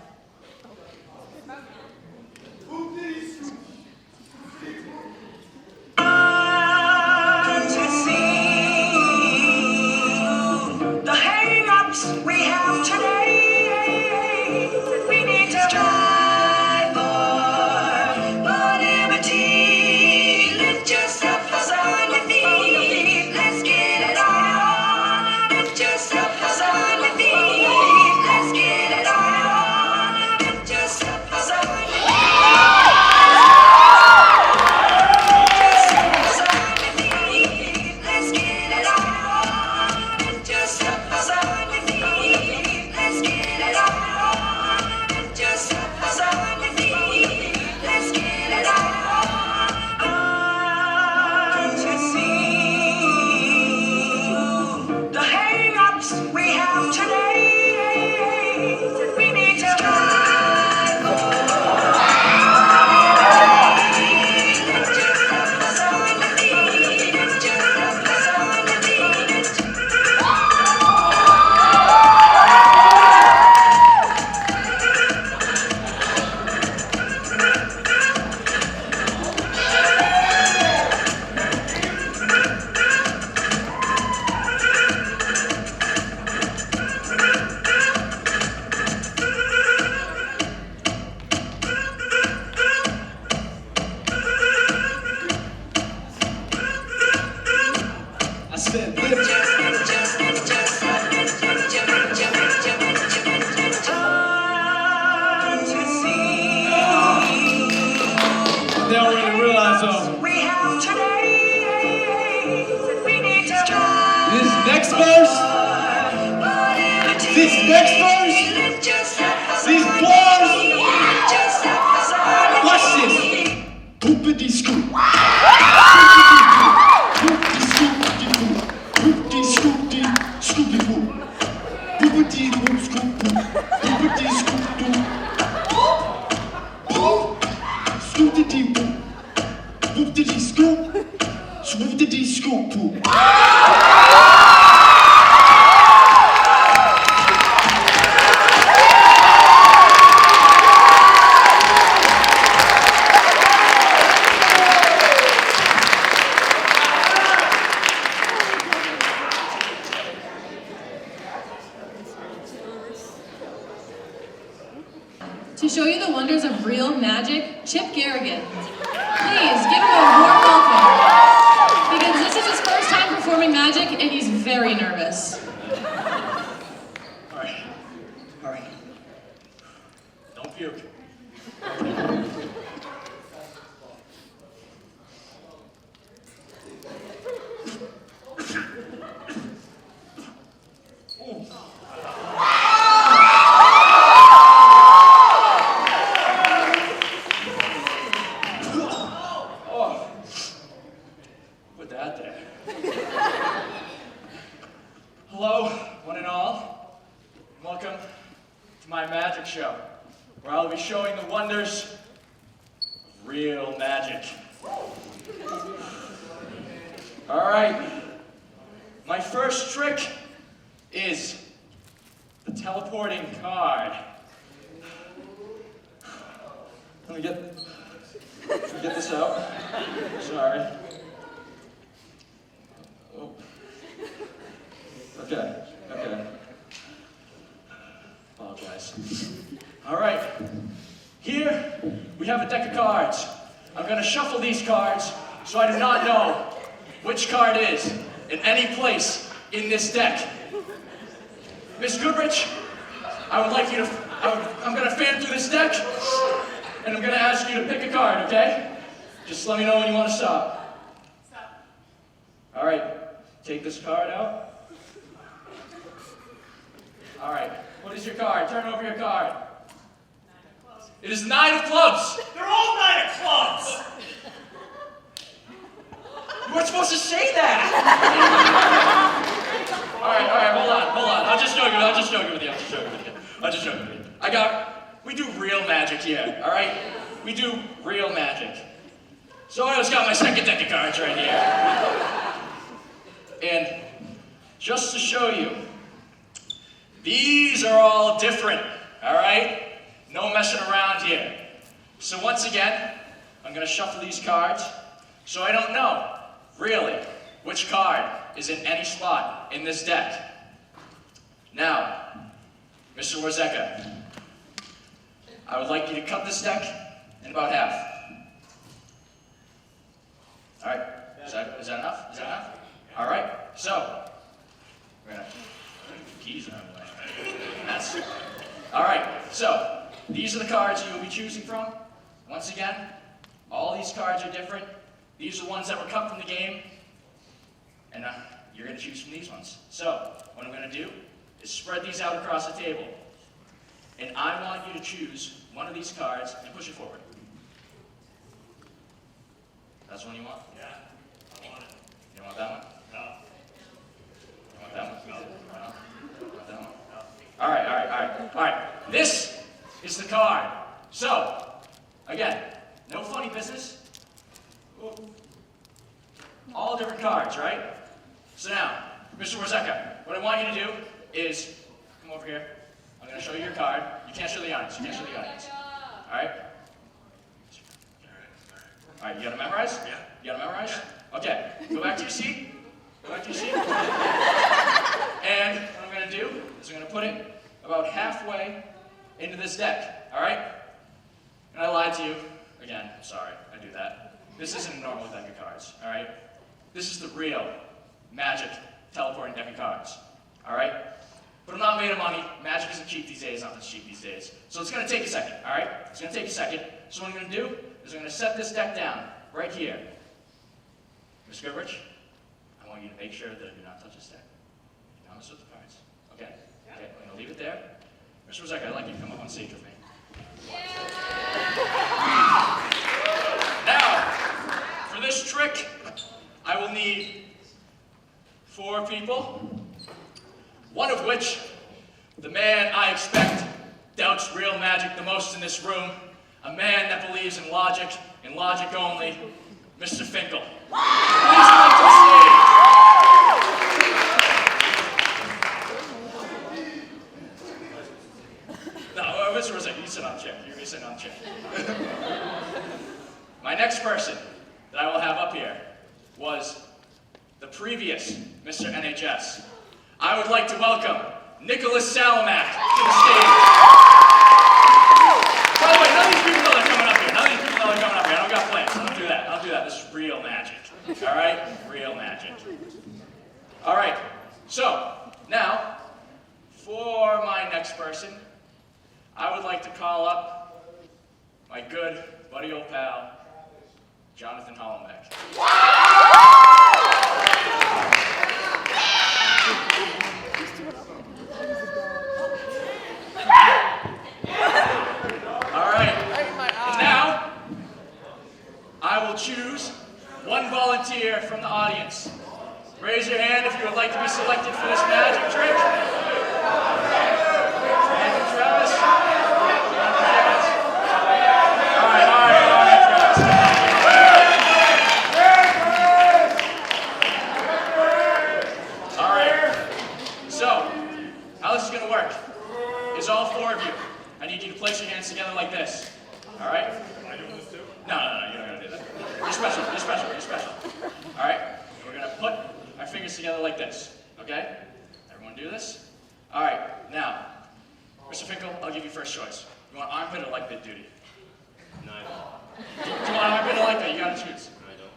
The hang-ups we have today, we need to strive for modernity. Lift yourself aside with me, let's get it on. Lift yourself aside with me, let's get it on. Lift yourself aside with me. Let's get it on. Lift yourself aside with me. Let's get it on. Lift yourself aside with me. Let's get it on. To see the hang-ups we have today, we need to strive for. Lift yourself aside with me. Lift yourself aside with me. I said, lift. They don't really realize though. We have today, we need to This next verse, these bars, watch this. Poopity scoop. Poopity scoop. Poopity scoopty scoopy poop. Poopity poop scoop poop. Poopity scoop poop. Poop. Scoopity poop. Poopity scoop. Swoopity scoop poop. To show you the wonders of real magic, Chip Garrigan. Please give him a warm welcome. Because this is his first time performing magic and he's very nervous. All right. Don't puke. show, where I'll be showing the wonders of real magic. All right, my first trick is the teleporting card. Let me get this out. Sorry. Oh. Okay. Apologize. All right. Here we have a deck of cards. I'm going to shuffle these cards so I do not know which card is in any place in this deck. Miss Goodrich, I would like you to. I'm going to fan through this deck, and I'm going to ask you to pick a card. Okay? Just let me know when you want to stop. Stop. All right. Take this card out. All right. What is your card? Turn over your card. It is 9 of clubs. They're all 9 of clubs! You weren't supposed to say that. all right, hold on. I'll just joke with you. We do real magic here, all right? We do real magic. So I just got my second deck of cards right here. And just to show you, these are all different, all right? No messing around here. So once again, I'm going to shuffle these cards so I don't know, really, which card is in any spot in this deck. Now, Mr. Warzeka, I would like you to cut this deck in about half. All right, is that enough? Is that enough? All right, so, we're going to put the keys in our way. All right, so, these are the cards you will be choosing from. Once again, all these cards are different. These are the ones that were cut from the game. And you're going to choose from these ones. So, what I'm going to do is spread these out across the table. And I want you to choose one of these cards and push it forward. That's the one you want? Yeah, I want it. You don't want that one? No. You want that one? No. You want that one? No. All right. This is the card. So, again, no funny business. All different cards, right? So now, Mr. Warzeka, what I want you to do is come over here. I'm going to show you your card. You can't show the audience. All right? All right, you got to memorize? Yeah. You got to memorize? Okay, go back to your seat. And what I'm going to do is I'm going to put it about halfway into this deck, all right? And I lied to you. Again, I'm sorry, I do that. This isn't a normal deck of cards, all right? This is the real magic teleporting deck of cards, all right? But I'm not made of money. Magic isn't cheap these days, nothing's cheap these days. So it's going to take a second, all right? It's going to take a second. So what I'm going to do is I'm going to set this deck down right here. Ms. Goodrich, I want you to make sure that I do not touch this deck. Do not mess with the cards. Okay? Okay, I'm going to leave it there. Mr. Warzeka, I'd like you to come up on stage with me. Now, for this trick, I will need 4 people, one of which, the man I expect doubts real magic the most in this room, a man that believes in logic and logic only, Mr. Finkel. Please come to the stage. No, Mr. Warzeka, you sit on the chair. You're going to sit on the chair. My next person that I will have up here was the previous Mr. NHS. I would like to welcome Nicholas Salamak to the stage. By the way, none of these people that are coming up here. I don't got plans. I don't do that. This is real magic. All right? Real magic. All right. So, now, for my next person, I would like to call up my good buddy old pal, Jonathan Hollenbeck. All right. And now, I will choose one volunteer from the audience. Raise your hand if you would like to be selected for this magic trick. Andrew Travis. place your hands together like this. All right? Am I doing this too? No, you're not gonna do that. You're special. All right? We're gonna put our fingers together like this. Okay? Everyone do this? All right. Now, Mr. Finkel, I'll give you first choice. You want armpit or leg pit duty? No, I don't. Do you want armpit or leg pit? You gotta choose. No, I don't.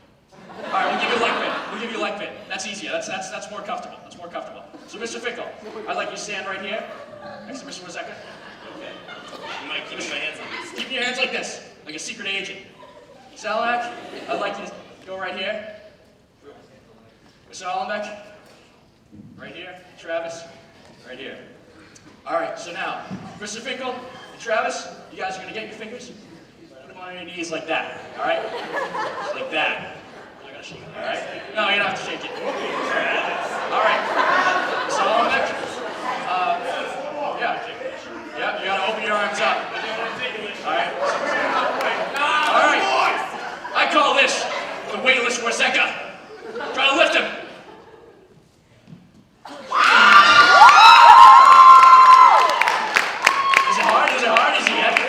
All right, we'll give you leg pit. We'll give you leg pit. That's easier. That's more comfortable. That's more comfortable. So, Mr. Finkel, I'd like you to stand right here next to Mr. Wozeka. Okay. You might keep my hands on this. Keep your hands like this, like a secret agent. Salak, I'd like you to go right here. Mr. Hollenbeck, right here. Travis, right here. All right, so now, Mr. Finkel and Travis, you guys are gonna get your fingers, put them on your knees like that, all right? Just like that. I'm not gonna shake it, all right? No, you don't have to shake it. All right, Mr. Hollenbeck, yeah, you gotta open your arms up. All right. All right. I call this the weightless Wozeka. Try to lift him. Is it hard? Is it hard? Is he heavy?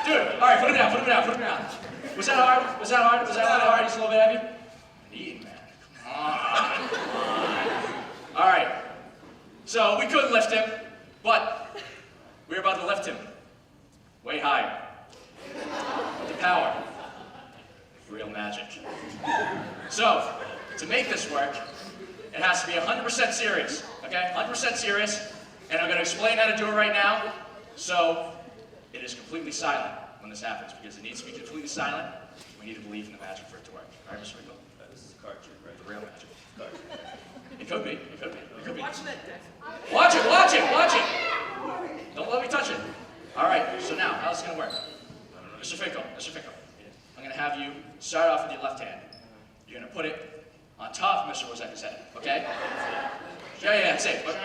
Dude, all right, put him down. Was that hard? Was that really hard? He's a little bit heavy? Eat, man. Come on. All right. So we couldn't lift him, but we're about to lift him way higher. With the power of real magic. So, to make this work, it has to be 100% serious, okay? 100% serious, and I'm going to explain how to do it right now, so it is completely silent when this happens, because it needs to be completely silent. We need to believe in the magic for it to work. All right, Mr. Rico? This is a card trick, right? The real magic. Card trick. It could be. It could be. It could be. Watching that deck. Watch it. Don't let me touch it. All right, so now, how's it going to work? Mr. Finkel, I'm going to have you start off with your left hand. You're going to put it on top of Mr. Wozeka's head, okay? Yeah, safe. But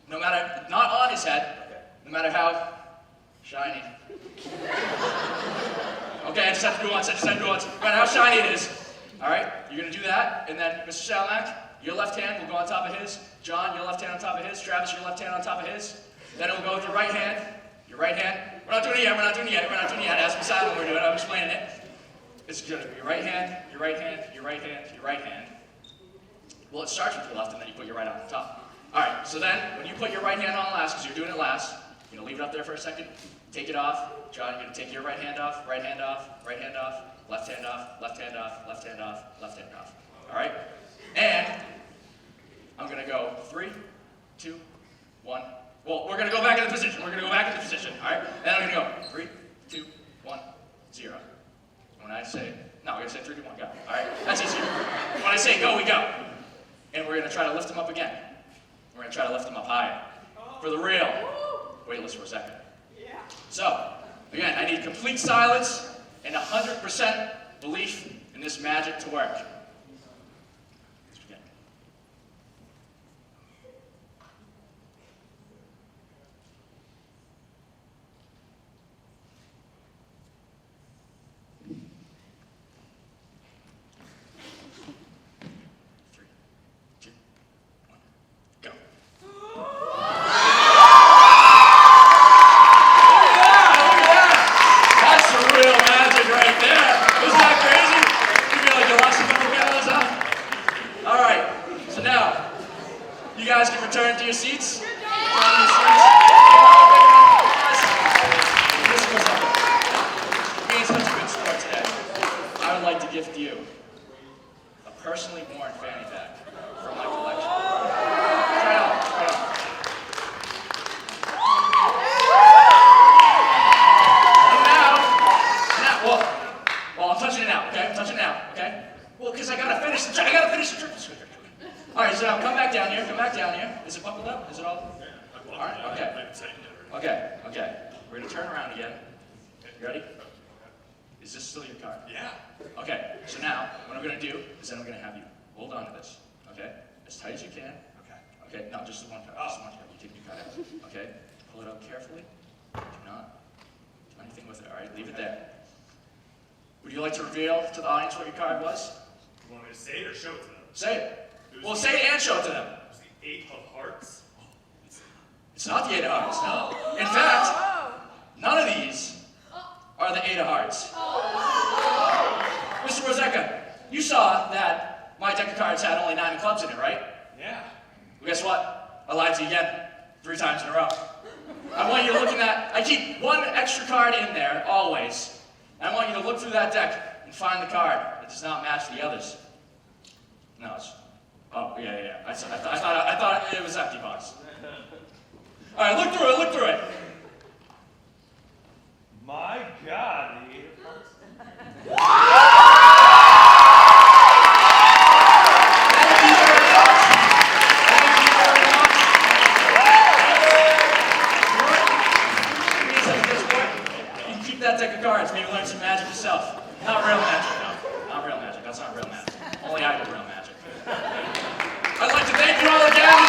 no matter, not on his head, no matter how shiny. Okay, I just have to do once. No matter how shiny it is. All right, you're going to do that, and then Mr. Salmak, your left hand will go on top of his. John, your left hand on top of his. Travis, your left hand on top of his. Then it will go with your right hand. Your right hand. We're not doing it yet. Ask me silent when we're doing it. I'm explaining it. It's going to be your right hand, your right hand, your right hand, your right hand. Well, it starts with your left, and then you put your right on the top. All right, so then when you put your right hand on last, because you're doing it last, you're going to leave it up there for a second. Take it off. John, you're going to take your right hand off, right hand off, right hand off, left hand off, left hand off, left hand off, left hand off. All right? And I'm going to go 3, 2, 1. Well, we're going to go back into position. All right? Then I'm going to go 3, 2, 1, 0. When I say, no, we're going to say 3, 2, 1, go. All right? That's easier. When I say go, we go. And we're going to try to lift him up again. We're going to try to lift him up higher. For the real weightless Wozeka. So, again, I need complete silence and 100% belief in this magic to work. Let's begin. Return to your seats. Being such a good sport today, I would like to gift you a personally worn fanny pack from my collection. Try it on. And now, well, I'm touching it now, okay? Well, because I gotta finish the trick. All right, so now come back down here. Is it buckled up? Is it all? All right, okay. We're gonna turn around again. You ready? Is this still your card? Yeah. Okay, so now what I'm gonna do is then I'm gonna have you hold on to this, okay? As tight as you can. Okay, no, just the one card. You take your card out. Okay? Pull it out carefully. Do not do anything with it, all right? Leave it there. Would you like to reveal to the audience what your card was? You want me to say it or show it to them? Say it. Well, say it and show it to them. It was the 8 of hearts. It's not the 8 of hearts, no. In fact, None of these are the 8 of hearts. Mr. Rosecca, you saw that my deck of cards had only 9 clubs in it, right? Yeah. Well, guess what? I lied to you again, 3 times in a row. I want you to look in that. I keep 1 extra card in there, always. And I want you to look through that deck and find the card that does not match the others. No, it's... Oh, yeah. I thought it was empty box. All right, look through it. My God, the 8 of hearts. You keep that deck of cards, maybe learn some magic yourself. Not real magic, no. Not real magic, that's not real magic. Only I do real magic. I'd like to thank you all again.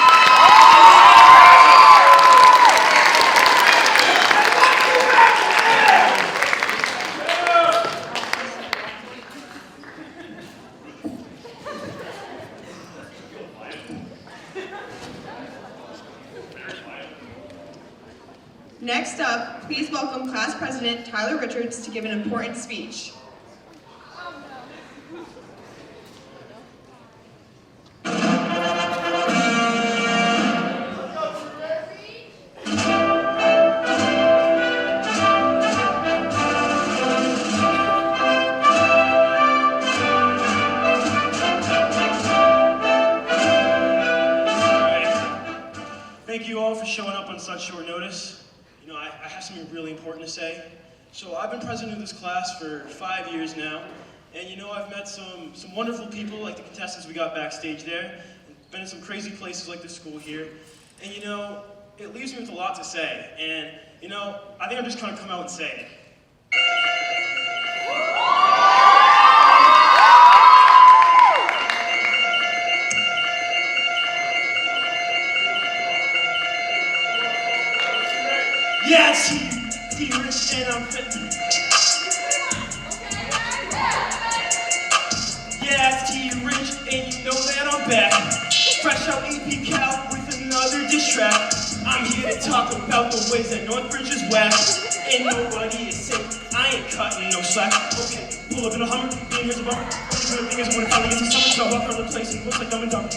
Next up, please welcome Class President Tyler Richards to give an important speech. Thank you all for showing up on such short notice. You know, I have something really important to say. So I've been president of this class for 5 years now, and you know, I've met some wonderful people like the contestants we got backstage there, been in some crazy places like the school here, and you know, it leaves me with a lot to say, and you know, I think I'm just gonna come out and say it. Yeah, it's T-Rich and I'm fit. Yeah, it's T-Rich and you know that I'm back. Fresh out AP Cal with another diss track. I'm here to talk about the ways that Northbridge is whack. And nobody is safe, I ain't cutting no slack. Okay, pull up in a Hummer, being here's a bummer. Only good thing is when it finally gets to summer, so I walk around the place and it looks like Dumb and Dumber.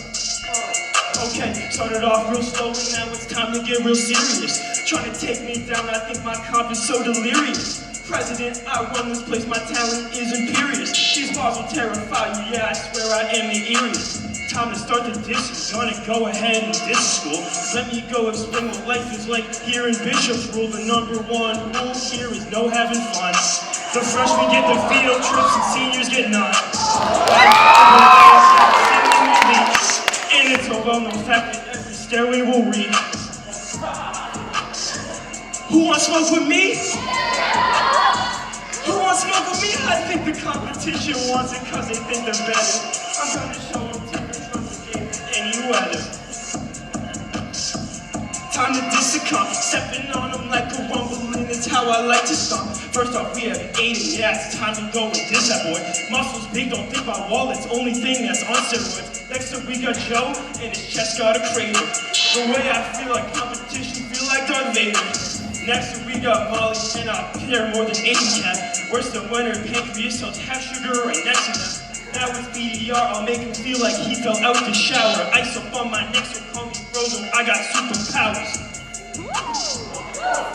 Okay, started off real slow and now it's time to get real serious. Trying to take me down, I think my comp is so delirious. President, I run this place, my talent is imperious. These bars will terrify you, yeah, I swear I am the eeriest. Time to start the disses, gonna go ahead and diss school. Let me go explain what life is like here in Bishop's Rule. The #1 rule here is no having fun. The freshmen get the field trips and seniors get none. And it's a well-known fact that every stairway will read. Who wants smoke with me? Who wants smoke with me? I think the competition wants it because they think they're better. I'm gonna show them different from the game any weather. Time to dissuccumb, stepping on them like a rumbling, it's how I like to stomp. First off, we have Aiden, yeah, it's time to go and diss that boy. Muscles big, don't think my wallet's only thing that's on steroids. Next up, we got Joe, and his chest got a crater. The way I feel like competition, feel like Darth Vader. Next up, we got Molly, and I care more than 80 cat. Worse than when her pancreas cells have sugar right next to them. Now with BDR, I'll make him feel like he fell out the shower. Ice up on my neck, so call me Frozen, I got superpowers.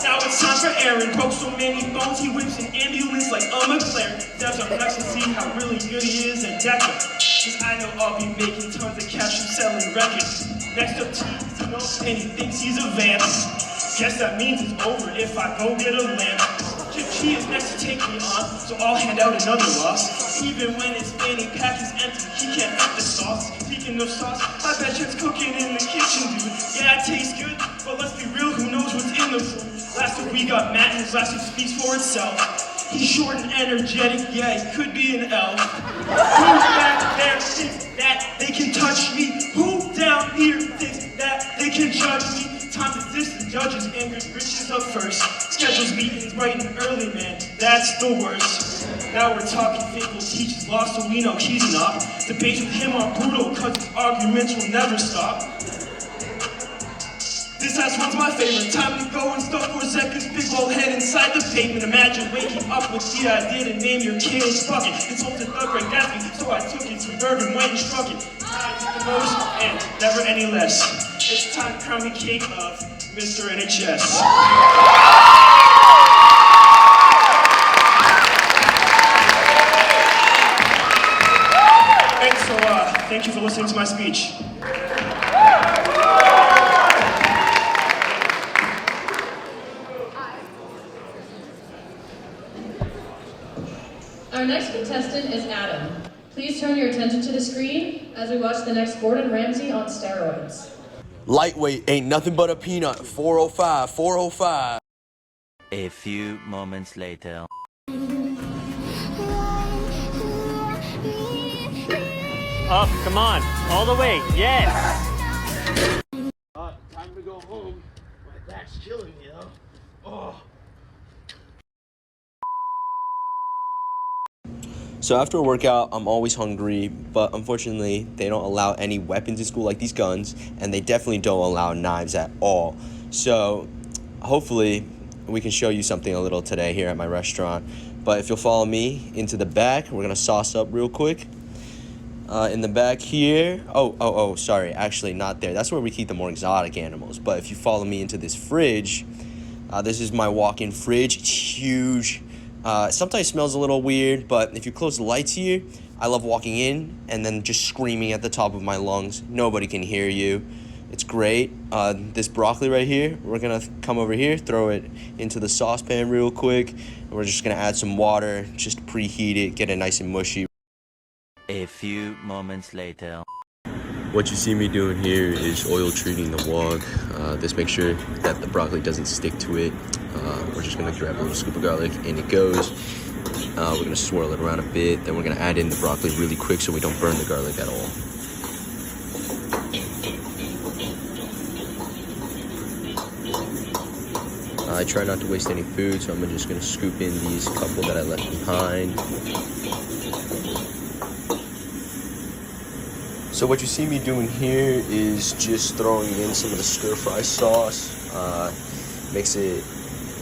Now it's time for Aaron. Broke so many bones, he whips an ambulance like a McLaren. Devs up next to see how really good he is at Decker. Cause I know I'll be making tons of cash from selling records. Next up, T, knows and he thinks he's a vamp. Guess that means it's over if I go get a lamp. She is next to take me on, so I'll hand out another loss. Even when his fanny pack is empty, he can't eat the sauce. Speaking of sauce, I bet Chet's cooking in the kitchen, dude. Yeah, it tastes good, but let's be real, who knows what's in the food? Last week we got Matt, and his last week speaks for itself. He's short and energetic, yeah, he could be an elf. Who back there thinks that they can touch me? Who down here thinks that they can judge me? Time to diss the judges and good riches up first. Schedules meetings bright and early, man, that's the worst. Now we're talking Finkel teaches law, so we know he's not. Debates with him are brutal, cause his arguments will never stop. This house one's my favorite. Time to go and stuff Corsetka's big old head inside the pavement. Imagine waking up with the idea to name your kids. Fuck it, it's home to Thug Great Gatsby, so I took it to Bergen, went and struck it. I did the most and never any less. It's time to crown the king of Mr. NHS. And so, thank you for listening to my speech. Our next contestant is Adam. Please turn your attention to the screen as we watch the next Gordon Ramsay on steroids. Lightweight ain't nothing but a peanut. 405, 405. A few moments later. Up, come on, all the way, yes! Time to go home. My back's killing me, though. Oh. So after a workout, I'm always hungry, but unfortunately, they don't allow any weapons in school like these guns, and they definitely don't allow knives at all. So hopefully, we can show you something a little today here at my restaurant. But if you'll follow me into the back, we're gonna sauce up real quick. In the back here, sorry, actually not there. That's where we keep the more exotic animals. But if you follow me into this fridge, this is my walk-in fridge. It's huge. Sometimes smells a little weird, but if you close the lights here, I love walking in and then just screaming at the top of my lungs. Nobody can hear you. It's great. This broccoli right here, we're gonna come over here, throw it into the saucepan real quick, and we're just gonna add some water, just preheat it, get it nice and mushy. A few moments later. What you see me doing here is oil treating the wok. This makes sure that the broccoli doesn't stick to it. We're just gonna grab a little scoop of garlic, and it goes. We're gonna swirl it around a bit, then we're gonna add in the broccoli really quick so we don't burn the garlic at all. I try not to waste any food, so I'm just gonna scoop in these couple that I left behind. So what you see me doing here is just throwing in some of the stir-fry sauce. Mix it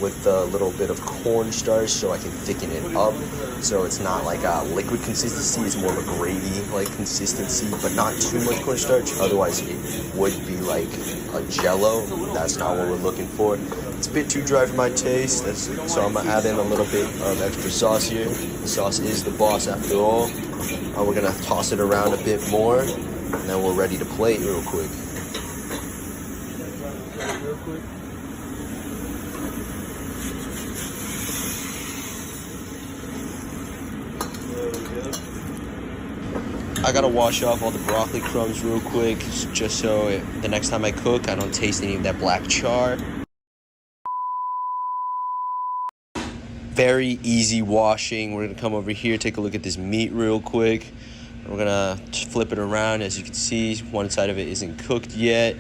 with a little bit of cornstarch so I can thicken it up. So it's not like a liquid consistency, it's more of a gravy-like consistency, but not too much cornstarch. Otherwise it would be like a jello. That's not what we're looking for. It's a bit too dry for my taste, so I'm gonna add in a little bit of extra sauce here. The sauce is the boss after all. We're gonna toss it around a bit more, and then we're ready to plate real quick. I gotta wash off all the broccoli crumbs real quick, just so the next time I cook, I don't taste any of that black char. Very easy washing. We're gonna come over here, take a look at this meat real quick. We're gonna flip it around. As you can see, one side of it isn't cooked yet.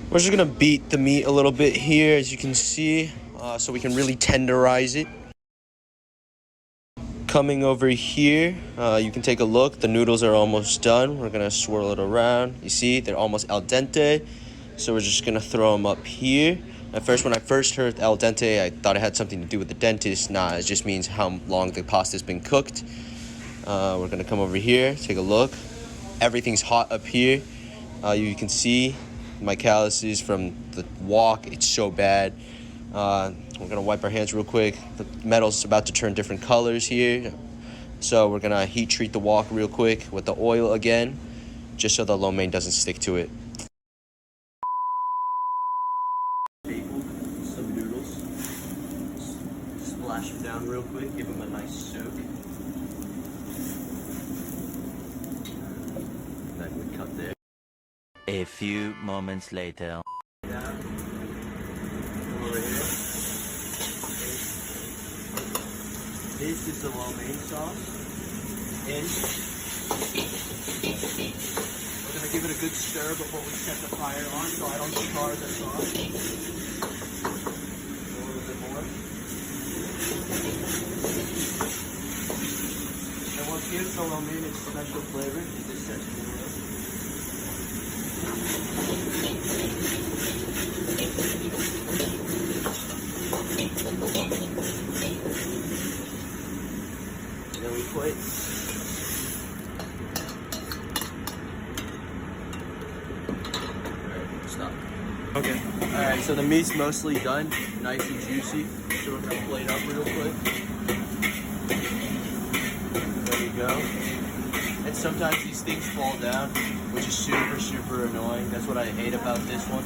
We're just gonna beat the meat a little bit here, as you can see, so we can really tenderize it. Coming over here, you can take a look. The noodles are almost done. We're gonna swirl it around. You see, they're almost al dente. So we're just gonna throw them up here. At first, when I first heard al dente, I thought it had something to do with the dentist. Nah, it just means how long the pasta's been cooked. We're gonna come over here, take a look. Everything's hot up here. You can see my calluses from the wok. It's so bad. We're gonna wipe our hands real quick. The metal's about to turn different colors here. So we're gonna heat treat the wok real quick with the oil again, just so the lo mein doesn't stick to it. Some noodles. Splash them down real quick, give them a nice soak. Then we cut there. A few moments later. Over here. This is the lo mein sauce. And we're gonna give it a good stir before we set the fire on, so I don't char the sauce. A little bit more. And what gives the lo mein its special flavor is this sesame oil. Alright, so the meat's mostly done, nice and juicy. So we're gonna plate up real quick. There you go. And sometimes these things fall down, which is super, super annoying. That's what I hate about this one.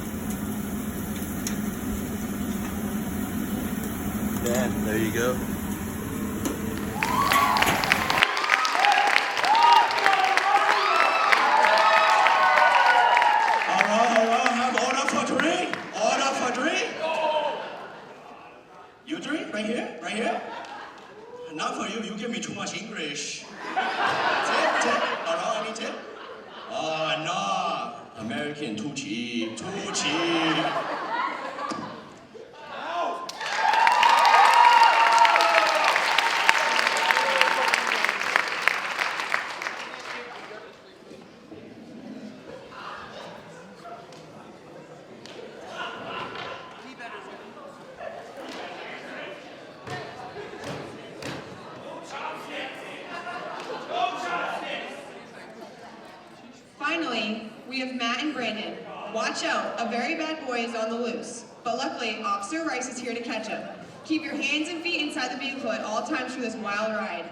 Bam, there you go. Have order for drink. Order for drink. You drink right here, right here. Not for you. You give me too much English. Tip. Any tip? Oh no, American too cheap, too cheap. Finally, we have Matt and Brandon. Watch out, a very bad boy is on the loose. But luckily, Officer Rice is here to catch him. Keep your hands and feet inside the vehicle at all times for this wild ride.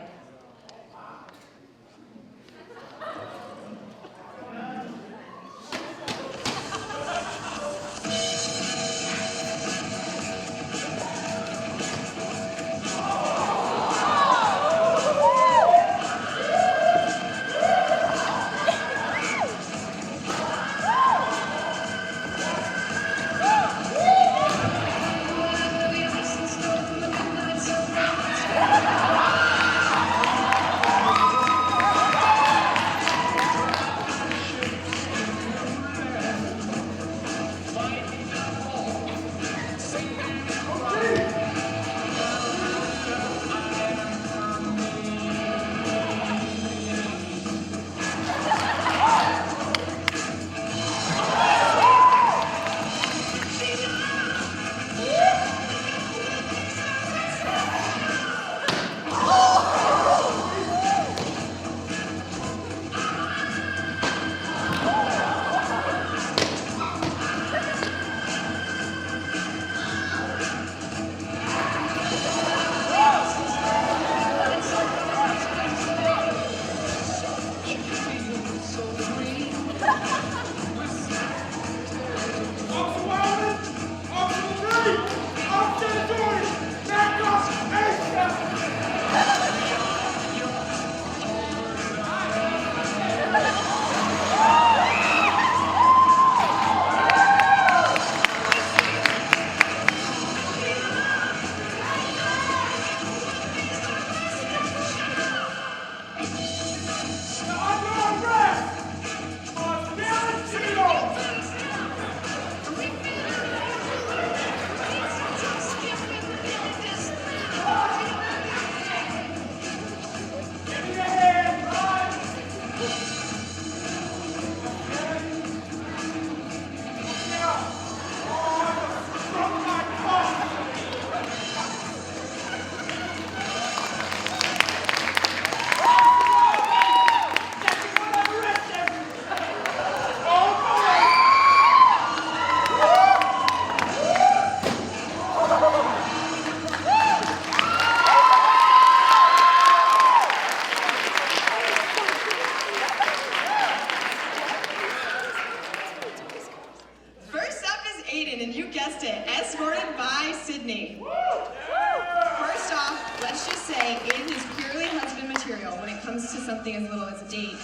something as little as a date.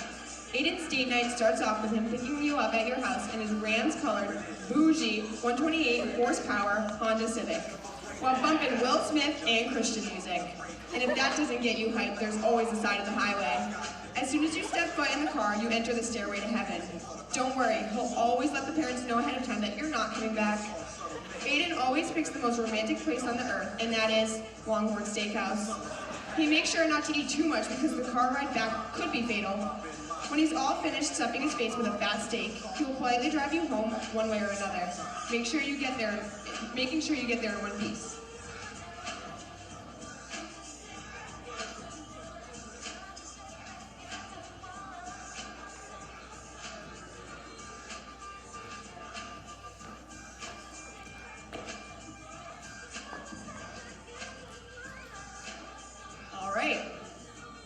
Aiden's date night starts off with him picking you up at your house in his Rams-colored, bougie, 128 horsepower Honda Civic, while bumping Will Smith and Christian music. And if that doesn't get you hyped, there's always the side of the highway. As soon as you step foot in the car, you enter the stairway to heaven. Don't worry, he'll always let the parents know ahead of time that you're not coming back. Aiden always picks the most romantic place on the earth, and that is Longhorn Steakhouse. He makes sure not to eat too much because the car ride back could be fatal. When he's all finished stuffing his face with a fat steak, he will politely drive you home one way or another. Making sure you get there in one piece.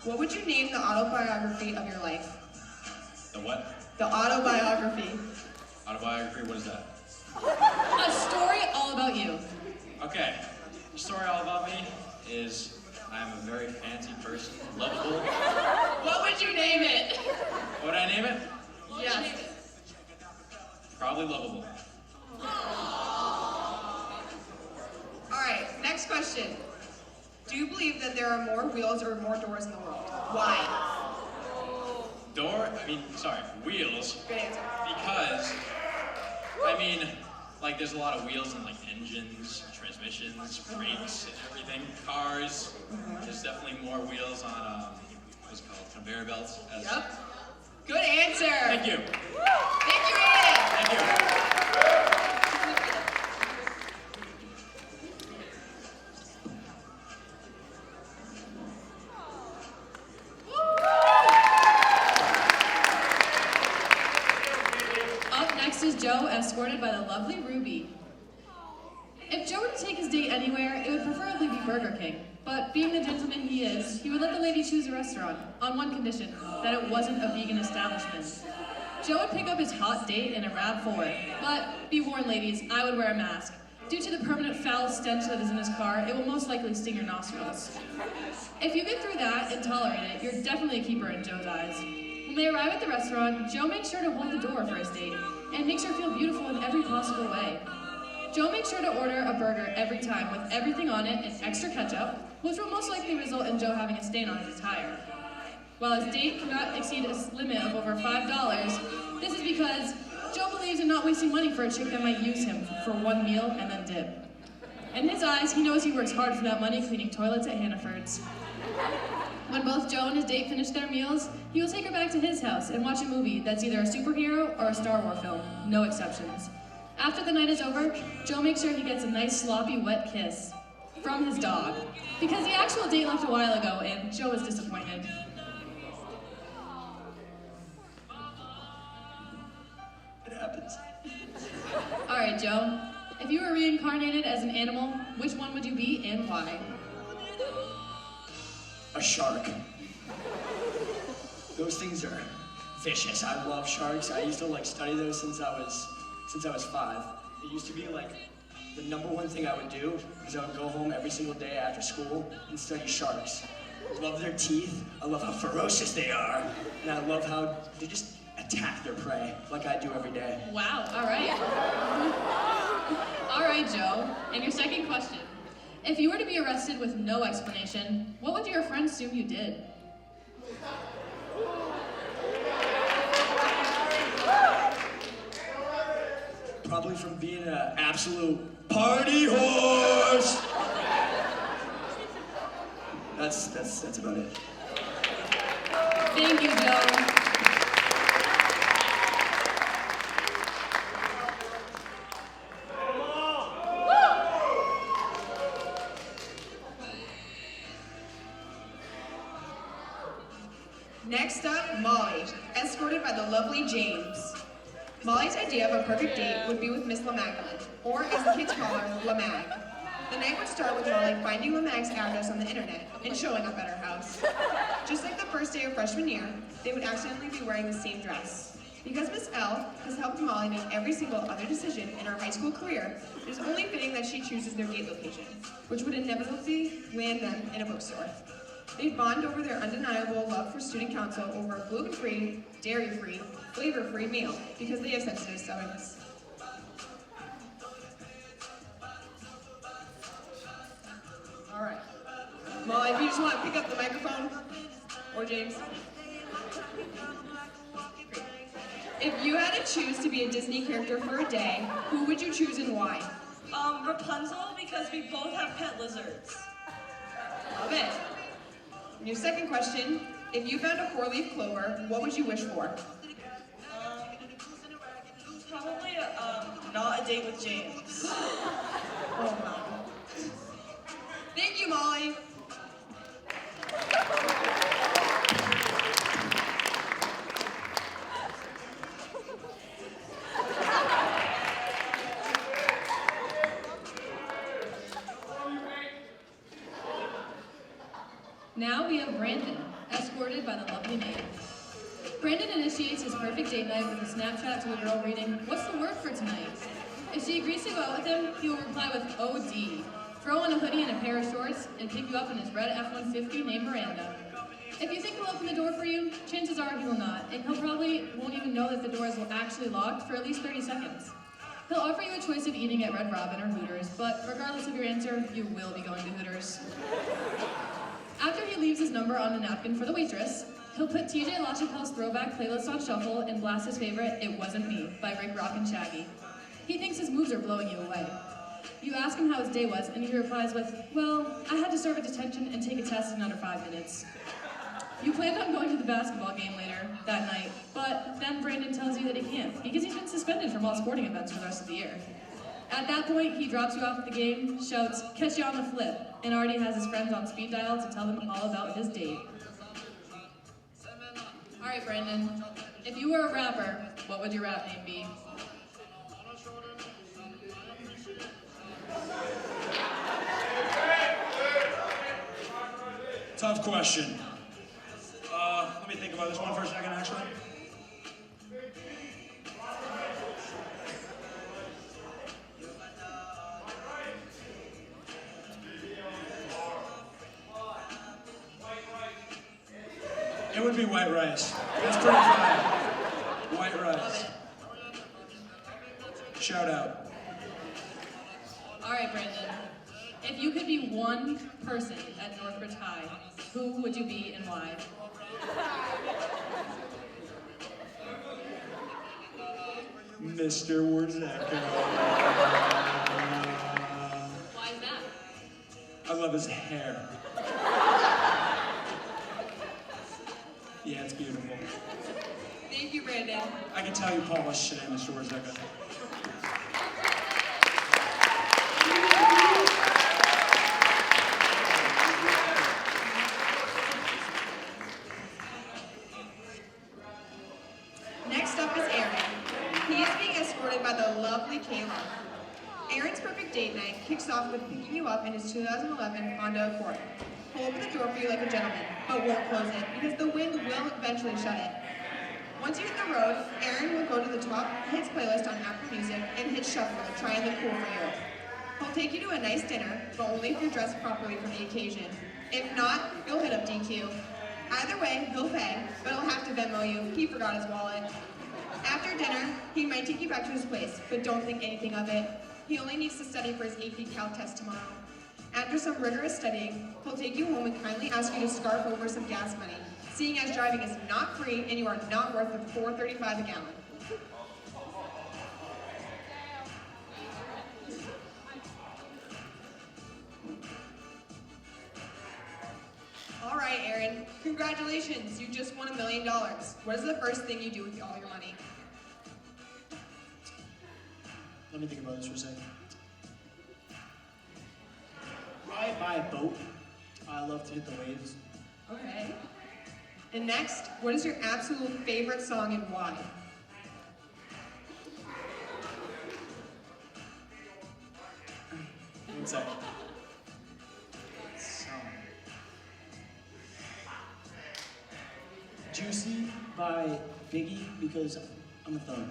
What would you name the autobiography of your life? The what? The autobiography. Autobiography, what is that? A story all about you. Okay, the story all about me is I'm a very fancy person, lovable. What would you name it? What would I name it? Yes. Probably lovable. All right, next question. Do you believe that there are more wheels or more doors in the world? Why? Wheels. Good answer. Because, like there's a lot of wheels in like engines, transmissions, brakes, and everything, cars. There's definitely more wheels on, what's it called, conveyor belts. Yep. Good answer. Thank you. Thank you, Aiden. Thank you. Up next is Joe, escorted by the lovely Ruby. If Joe were to take his date anywhere, it would preferably be Burger King. But being the gentleman he is, he would let the lady choose a restaurant, on one condition, that it wasn't a vegan establishment. Joe would pick up his hot date in a RAV4, but be warned ladies, I would wear a mask. Due to the permanent foul stench that is in his car, it will most likely sting your nostrils. If you get through that and tolerate it, you're definitely a keeper in Joe's eyes. When they arrive at the restaurant, Joe makes sure to hold the door for his date, and makes her feel beautiful in every possible way. Joe makes sure to order a burger every time with everything on it and extra ketchup, which will most likely result in Joe having a stain on his attire. While his date cannot exceed a limit of over $5, this is because Joe believes in not wasting money for a chick that might use him for one meal and then dip. In his eyes, he knows he works hard for that money cleaning toilets at Hannaford's. When both Joe and his date finish their meals, he will take her back to his house and watch a movie that's either a superhero or a Star Wars film, no exceptions. After the night is over, Joe makes sure he gets a nice sloppy wet kiss from his dog, because the actual date left a while ago and Joe is disappointed. It happens. Alright, Joe, if you were reincarnated as an animal, which one would you be and why? A shark. Those things are vicious. I love sharks. I used to study those since I was 5. It used to be the number one thing I would do is I would go home every single day after school and study sharks. I love their teeth. I love how ferocious they are. And I love how they just attack their prey like I do every day. Wow, alright. Alright, Joe, and your second question. If you were to be arrested with no explanation, what would your friends assume you did? Probably from being an absolute party horse. That's about it. Thank you, Joe. Next up, Molly, escorted by the lovely James. Molly's idea of a perfect date would be with Miss LaMagdalene, or as the kids call her, LaMag. The night would start with Molly finding LaMag's address on the internet and showing up at her house. Just like the first day of freshman year, they would accidentally be wearing the same dress. Because Miss L has helped Molly make every single other decision in her high school career, it is only fitting that she chooses their date location, which would inevitably land them in a bookstore. They'd bond over their undeniable love for student council over a gluten-free, dairy-free, flavor-free meal because they have sensitive stomachs. All right. Molly, if you just want to pick up the microphone, or James. Great. If you had to choose to be a Disney character for a day, who would you choose and why? Rapunzel, because we both have pet lizards. Love it. And your second question, if you found a 4-leaf clover, what would you wish for? Probably not a date with James. Oh, wow. Thank you, Molly. Now we have Brandon, escorted by the lovely maid. Brandon initiates his perfect date night with a Snapchat to a girl reading, "What's the word for tonight?" If she agrees to go out with him, he will reply with OD, throw on a hoodie and a pair of shorts, and pick you up in his red F-150 named Miranda. If you think he'll open the door for you, chances are he will not, and he'll probably won't even know that the door is actually locked for at least 30 seconds. He'll offer you a choice of eating at Red Robin or Hooters, but regardless of your answer, you will be going to Hooters. After he leaves his number on a napkin for the waitress, he'll put TJ LaChapelle's throwback playlist on shuffle and blast his favorite "It Wasn't Me" by Rick Rock and Shaggy. He thinks his moves are blowing you away. You ask him how his day was, and he replies with, "Well, I had to serve a detention and take a test in under 5 minutes." You planned on going to the basketball game later that night, but then Brandon tells you that he can't because he's been suspended from all sporting events for the rest of the year. At that point, he drops you off at the game, shouts, "Catch you on the flip," and already has his friends on speed dial to tell them all about his date. All right, Brandon, if you were a rapper, what would your rap name be? Tough question. Let me think about this one for a second, actually. It would be white rice. That's pretty fine. White rice. Shout out. All right, Brandon, if you could be one person at Northbridge High, who would you be and why? Mr. Warzeka. Why is that? I love his hair. Yeah, it's beautiful. Thank you, Brandon. I can tell you polished shit, Mr. Warzeka. Next up is Aaron. He is being escorted by the lovely Kayla. Aaron's perfect date night kicks off with picking you up in his 2011 Honda Accord. He'll open the door for you like a gentleman, but won't close it because the wind will eventually shut it. Once you hit the road, Aaron will go to the top hits playlist on Apple Music and hit shuffle to try and look cool for you. He'll take you to a nice dinner, but only if you're dressed properly for the occasion. If not, you'll hit up DQ. Either way, he'll pay, but he'll have to Venmo you. He forgot his wallet. After dinner, he might take you back to his place, but don't think anything of it. He only needs to study for his AP Calc test tomorrow. After some rigorous studying, he'll take you home and kindly ask you to scarf over some gas money, seeing as driving is not free and you are not worth the $4.35 a gallon. All right, Aaron, congratulations, you just won $1 million. What is the first thing you do with all your money? Let me think about this for a second. I buy a boat. I love to hit the waves. Okay. And next, what is your absolute favorite song and why? One second. Juicy by Biggie because I'm a thug.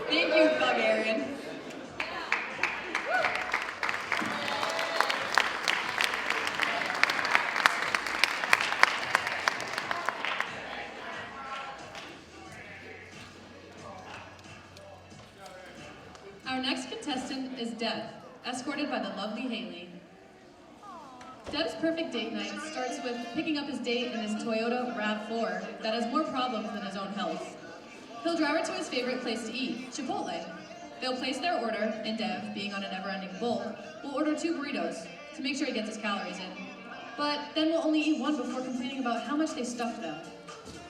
Thank you, Thug Aaron. Our next contestant is Deb, escorted by the lovely Haley. Deb's perfect date night starts with picking up his date in his Toyota RAV4 that has more problems than his own health. He'll drive her to his favorite place to eat, Chipotle. They'll place their order, and Dev, being on a never-ending bowl, will order 2 burritos to make sure he gets his calories in. But then will only eat 1 before complaining about how much they stuffed them.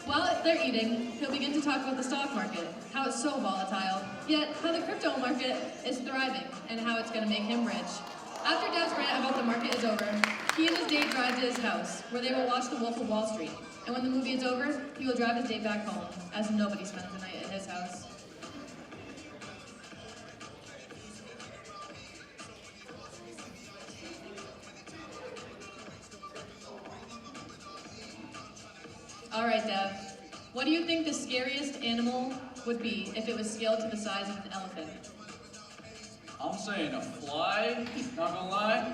While they're eating, he'll begin to talk about the stock market, how it's so volatile, yet how the crypto market is thriving, and how it's gonna make him rich. After Dev's rant about the market is over, he and his date drive to his house, where they will watch The Wolf of Wall Street. And when the movie is over, he will drive his date back home, as nobody spends the night at his house. All right, Dev. What do you think the scariest animal would be if it was scaled to the size of an elephant? I'm saying a fly, not gonna lie.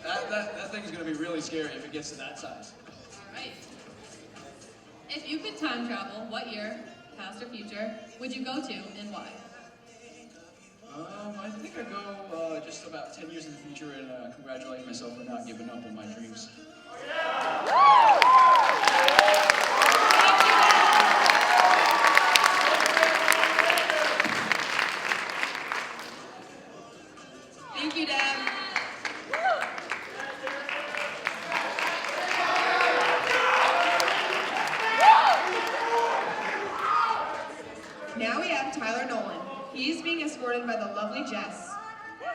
That thing's gonna be really scary if it gets to that size. All right. If you could time travel, what year, past or future, would you go to and why? I think I'd go just about 10 years in the future and congratulate myself for not giving up on my dreams. Thank you, Deb. Now we have Tyler Nolan. He's being escorted by the lovely Jess.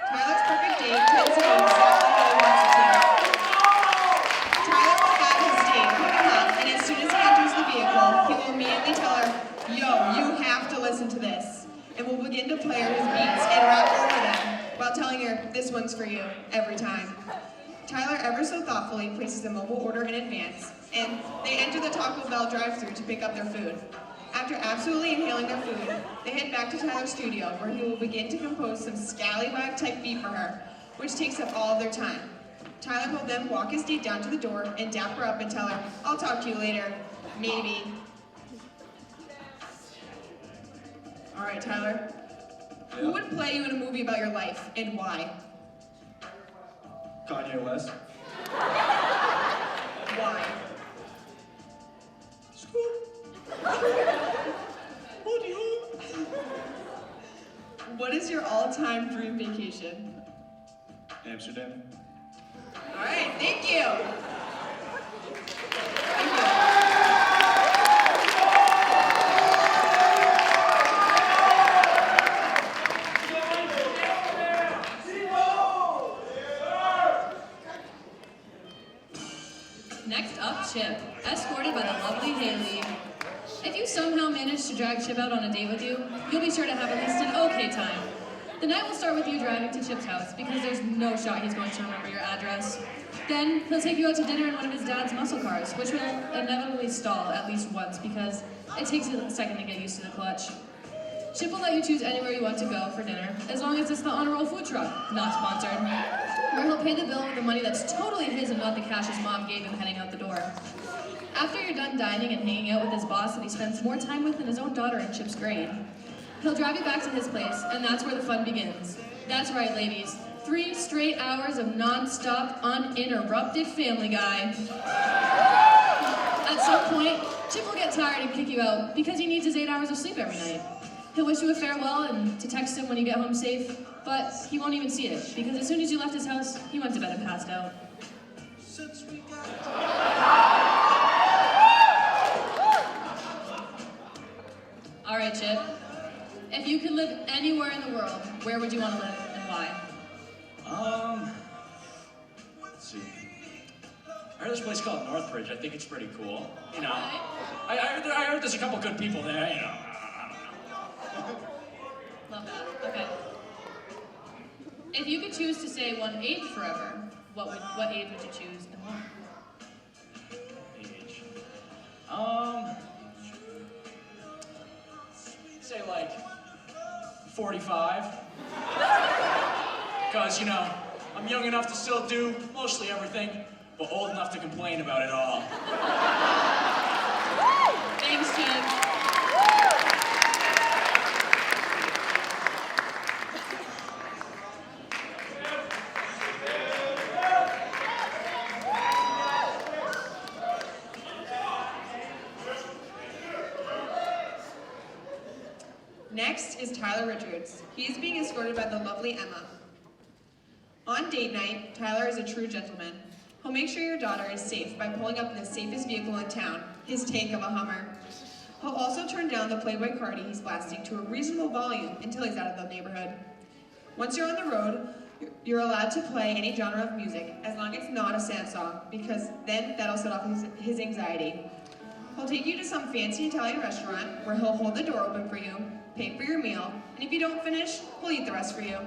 Tyler's perfect date tends to go exactly how he wants it to. Tyler will have his date pick him up, and as soon as he enters the vehicle, he will immediately tell her, "Yo, you have to listen to this," and will begin to play her his beats and rap over them while telling her, "This one's for you," every time. Tyler ever so thoughtfully places a mobile order in advance, and they enter the Taco Bell drive-thru to pick up their food. After absolutely inhaling their food, they head back to Tyler's studio, where he will begin to compose some scallywag type beat for her, which takes up all of their time. Tyler will then walk his date down to the door and dap her up and tell her, "I'll talk to you later, maybe." All right, Tyler. Who would play you in a movie about your life and why? Kanye West. Why? What is your all-time dream vacation? Amsterdam. All right, thank you. Next up, Chip, escorted by the lovely Haley. If you somehow manage to drag Chip out on a date with you, you'll be sure to have at least an okay time. The night will start with you driving to Chip's house because there's no shot he's going to remember your address. Then he'll take you out to dinner in one of his dad's muscle cars, which will inevitably stall at least once because it takes a second to get used to the clutch. Chip will let you choose anywhere you want to go for dinner, as long as it's the Honor Roll food truck, not sponsored, where he'll pay the bill with the money that's totally his and not the cash his mom gave him heading out the door. After you're done dining and hanging out with his boss that he spends more time with than his own daughter in Chip's grade, he'll drive you back to his place, and that's where the fun begins. That's right, ladies. 3 straight hours of non-stop, uninterrupted Family Guy. At some point, Chip will get tired and kick you out because he needs his 8 hours of sleep every night. He'll wish you a farewell and to text him when you get home safe, but he won't even see it because as soon as you left his house, he went to bed and passed out. All right, Chip. If you could live anywhere in the world, where would you want to live and why? Let's see. I heard this place called Northbridge. I think it's pretty cool. You know, I heard there's a couple good people there. You know. Love that. Okay. If you could choose to stay one age forever, what age would you choose and why? Age. Say like 45. Because, you know, I'm young enough to still do mostly everything, but old enough to complain about it all. Thanks, Chip. Next is Tyler Richards. He's being escorted by the lovely Emma. On date night, Tyler is a true gentleman. He'll make sure your daughter is safe by pulling up in the safest vehicle in town, his tank of a Hummer. He'll also turn down the Playboy Cardi he's blasting to a reasonable volume until he's out of the neighborhood. Once you're on the road, you're allowed to play any genre of music, as long as it's not a sad song, because then that'll set off his anxiety. He'll take you to some fancy Italian restaurant where he'll hold the door open for you, pay for your meal, and if you don't finish, he'll eat the rest for you.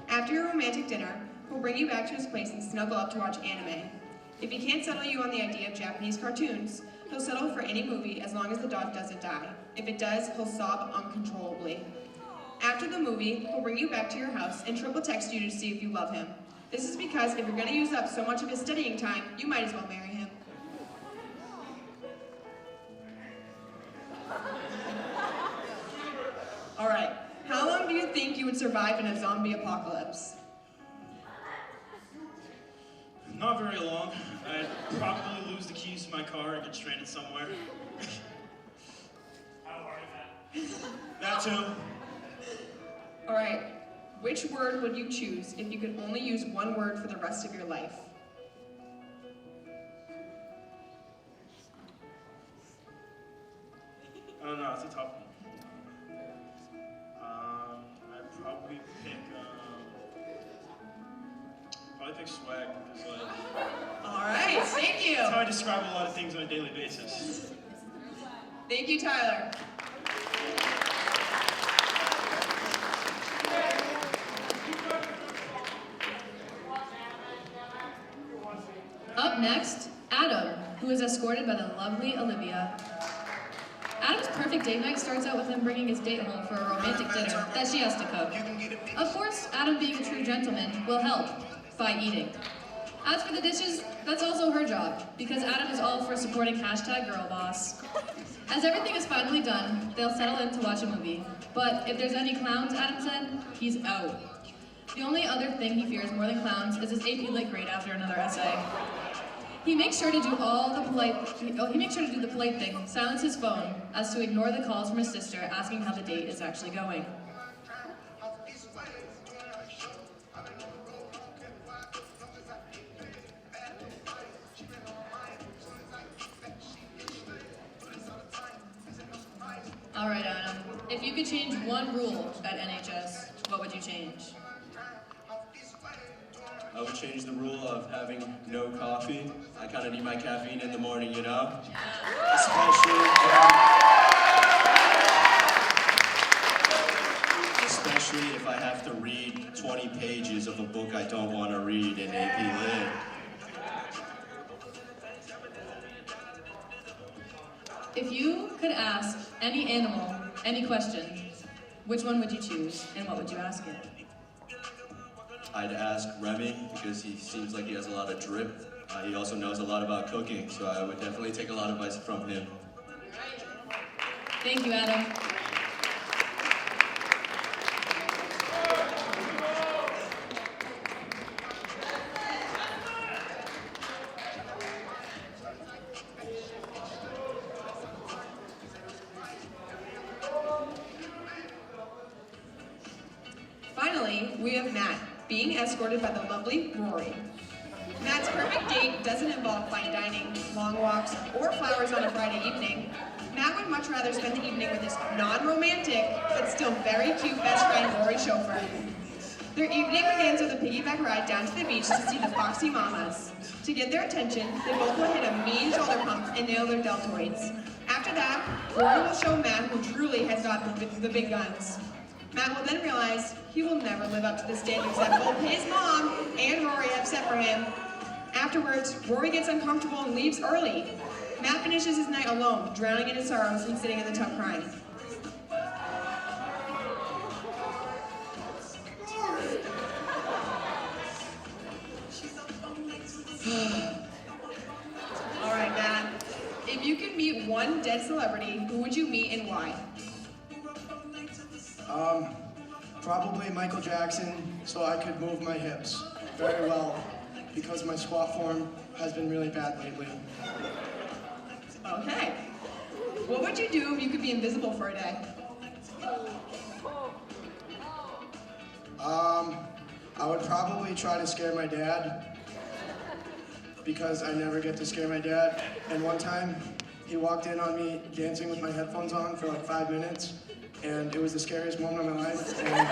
After your romantic dinner, he'll bring you back to his place and snuggle up to watch anime. If he can't settle you on the idea of Japanese cartoons, He'll settle for any movie as long as the dog doesn't die. If it does, he'll sob uncontrollably. After the movie, he'll bring you back to your house and triple text you to see if you love him. This is because if you're going to use up so much of his studying time, you might as well marry him. All right, how long do you think you would survive in a zombie apocalypse? Not very long. I'd probably lose the keys to my car and get stranded somewhere. That too. All right, which word would you choose if you could only use one word for the rest of your life? I don't know, it's a tough one. I'd probably pick swag because like. All right, thank you. That's how I describe a lot of things on a daily basis. Thank you, Tyler. Up next, Adam, who is escorted by the lovely Olivia. Adam's perfect date night starts out with him bringing his date home for a romantic dinner that she has to cook. Of course, Adam, being a true gentleman, will help by eating. As for the dishes, that's also her job, because Adam is all for supporting #girlboss. As everything is finally done, they'll settle in to watch a movie. But if there's any clowns, Adam said, he's out. The only other thing he fears more than clowns is his AP Lit grade after another essay. He makes sure to do the polite thing, silence his phone, as to ignore the calls from his sister asking how the date is actually going. All right, Adam, if you could change one rule at NHS, what would you change? I would change the rule of having no coffee. I kind of need my caffeine in the morning, you know? Especially if I have to read 20 pages of a book I don't want to read in AP Lit. If you could ask any animal any question, which one would you choose and what would you ask it? I'd ask Remy because he seems like he has a lot of drip. He also knows a lot about cooking, so I would definitely take a lot of advice from him. Thank you, Adam. Finally, we have Matt, being escorted by the lovely Rory. Matt's perfect date doesn't involve fine dining, long walks, or flowers on a Friday evening. Matt would much rather spend the evening with his non-romantic, but still very cute best friend, Rory Chauffeur. Their evening begins with a piggyback ride down to the beach to see the Foxy Mamas. To get their attention, they both will hit a mean shoulder pump and nail their deltoids. After that, Rory will show Matt who truly has got the big guns. Matt will then realize he will never live up to the standards that both his mom and Rory have set for him. Afterwards, Rory gets uncomfortable and leaves early. Matt finishes his night alone, drowning in his sorrows and sitting in the tub crying. All right, Matt. If you could meet one dead celebrity, who would you meet and why? Probably Michael Jackson, so I could move my hips very well, because my squat form has been really bad lately. Okay. What would you do if you could be invisible for a day? I would probably try to scare my dad, because I never get to scare my dad. And one time, he walked in on me dancing with my headphones on for like 5 minutes, and it was the scariest moment of my life, and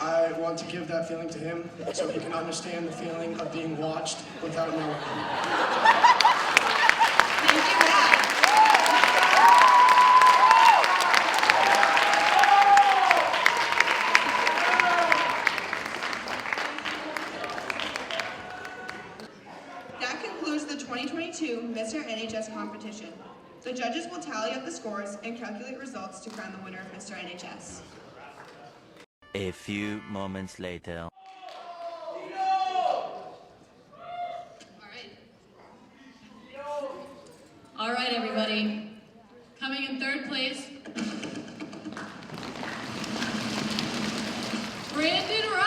I want to give that feeling to him so he can understand the feeling of being watched without knowing. Thank you, Matt. That concludes the 2022 Mr. NHS competition. The judges will tally up the scores and calculate results to crown the winner of Mr. NHS. A few moments later. All right, everybody. Coming in third place, Brandon Wright.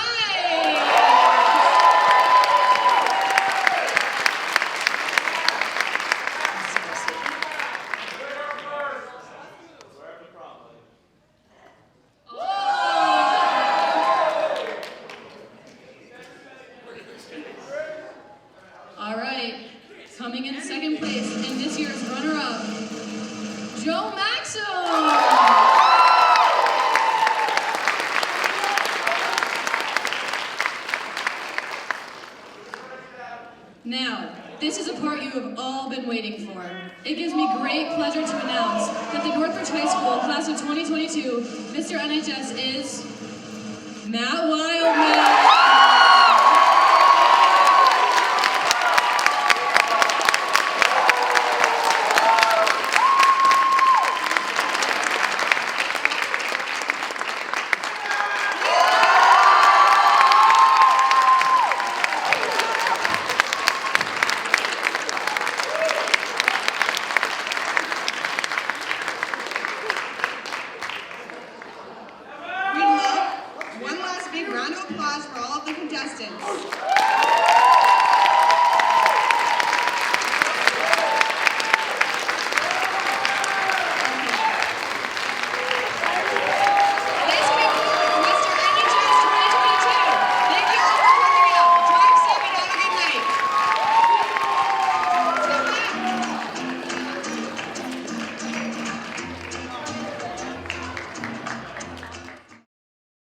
All right, coming in second place and this year's runner-up, Joe Maxim. Now, this is a part you have all been waiting for. It gives me great pleasure to announce that the Northbridge High School class of 2022 Mr. NHS is Matt Wildman.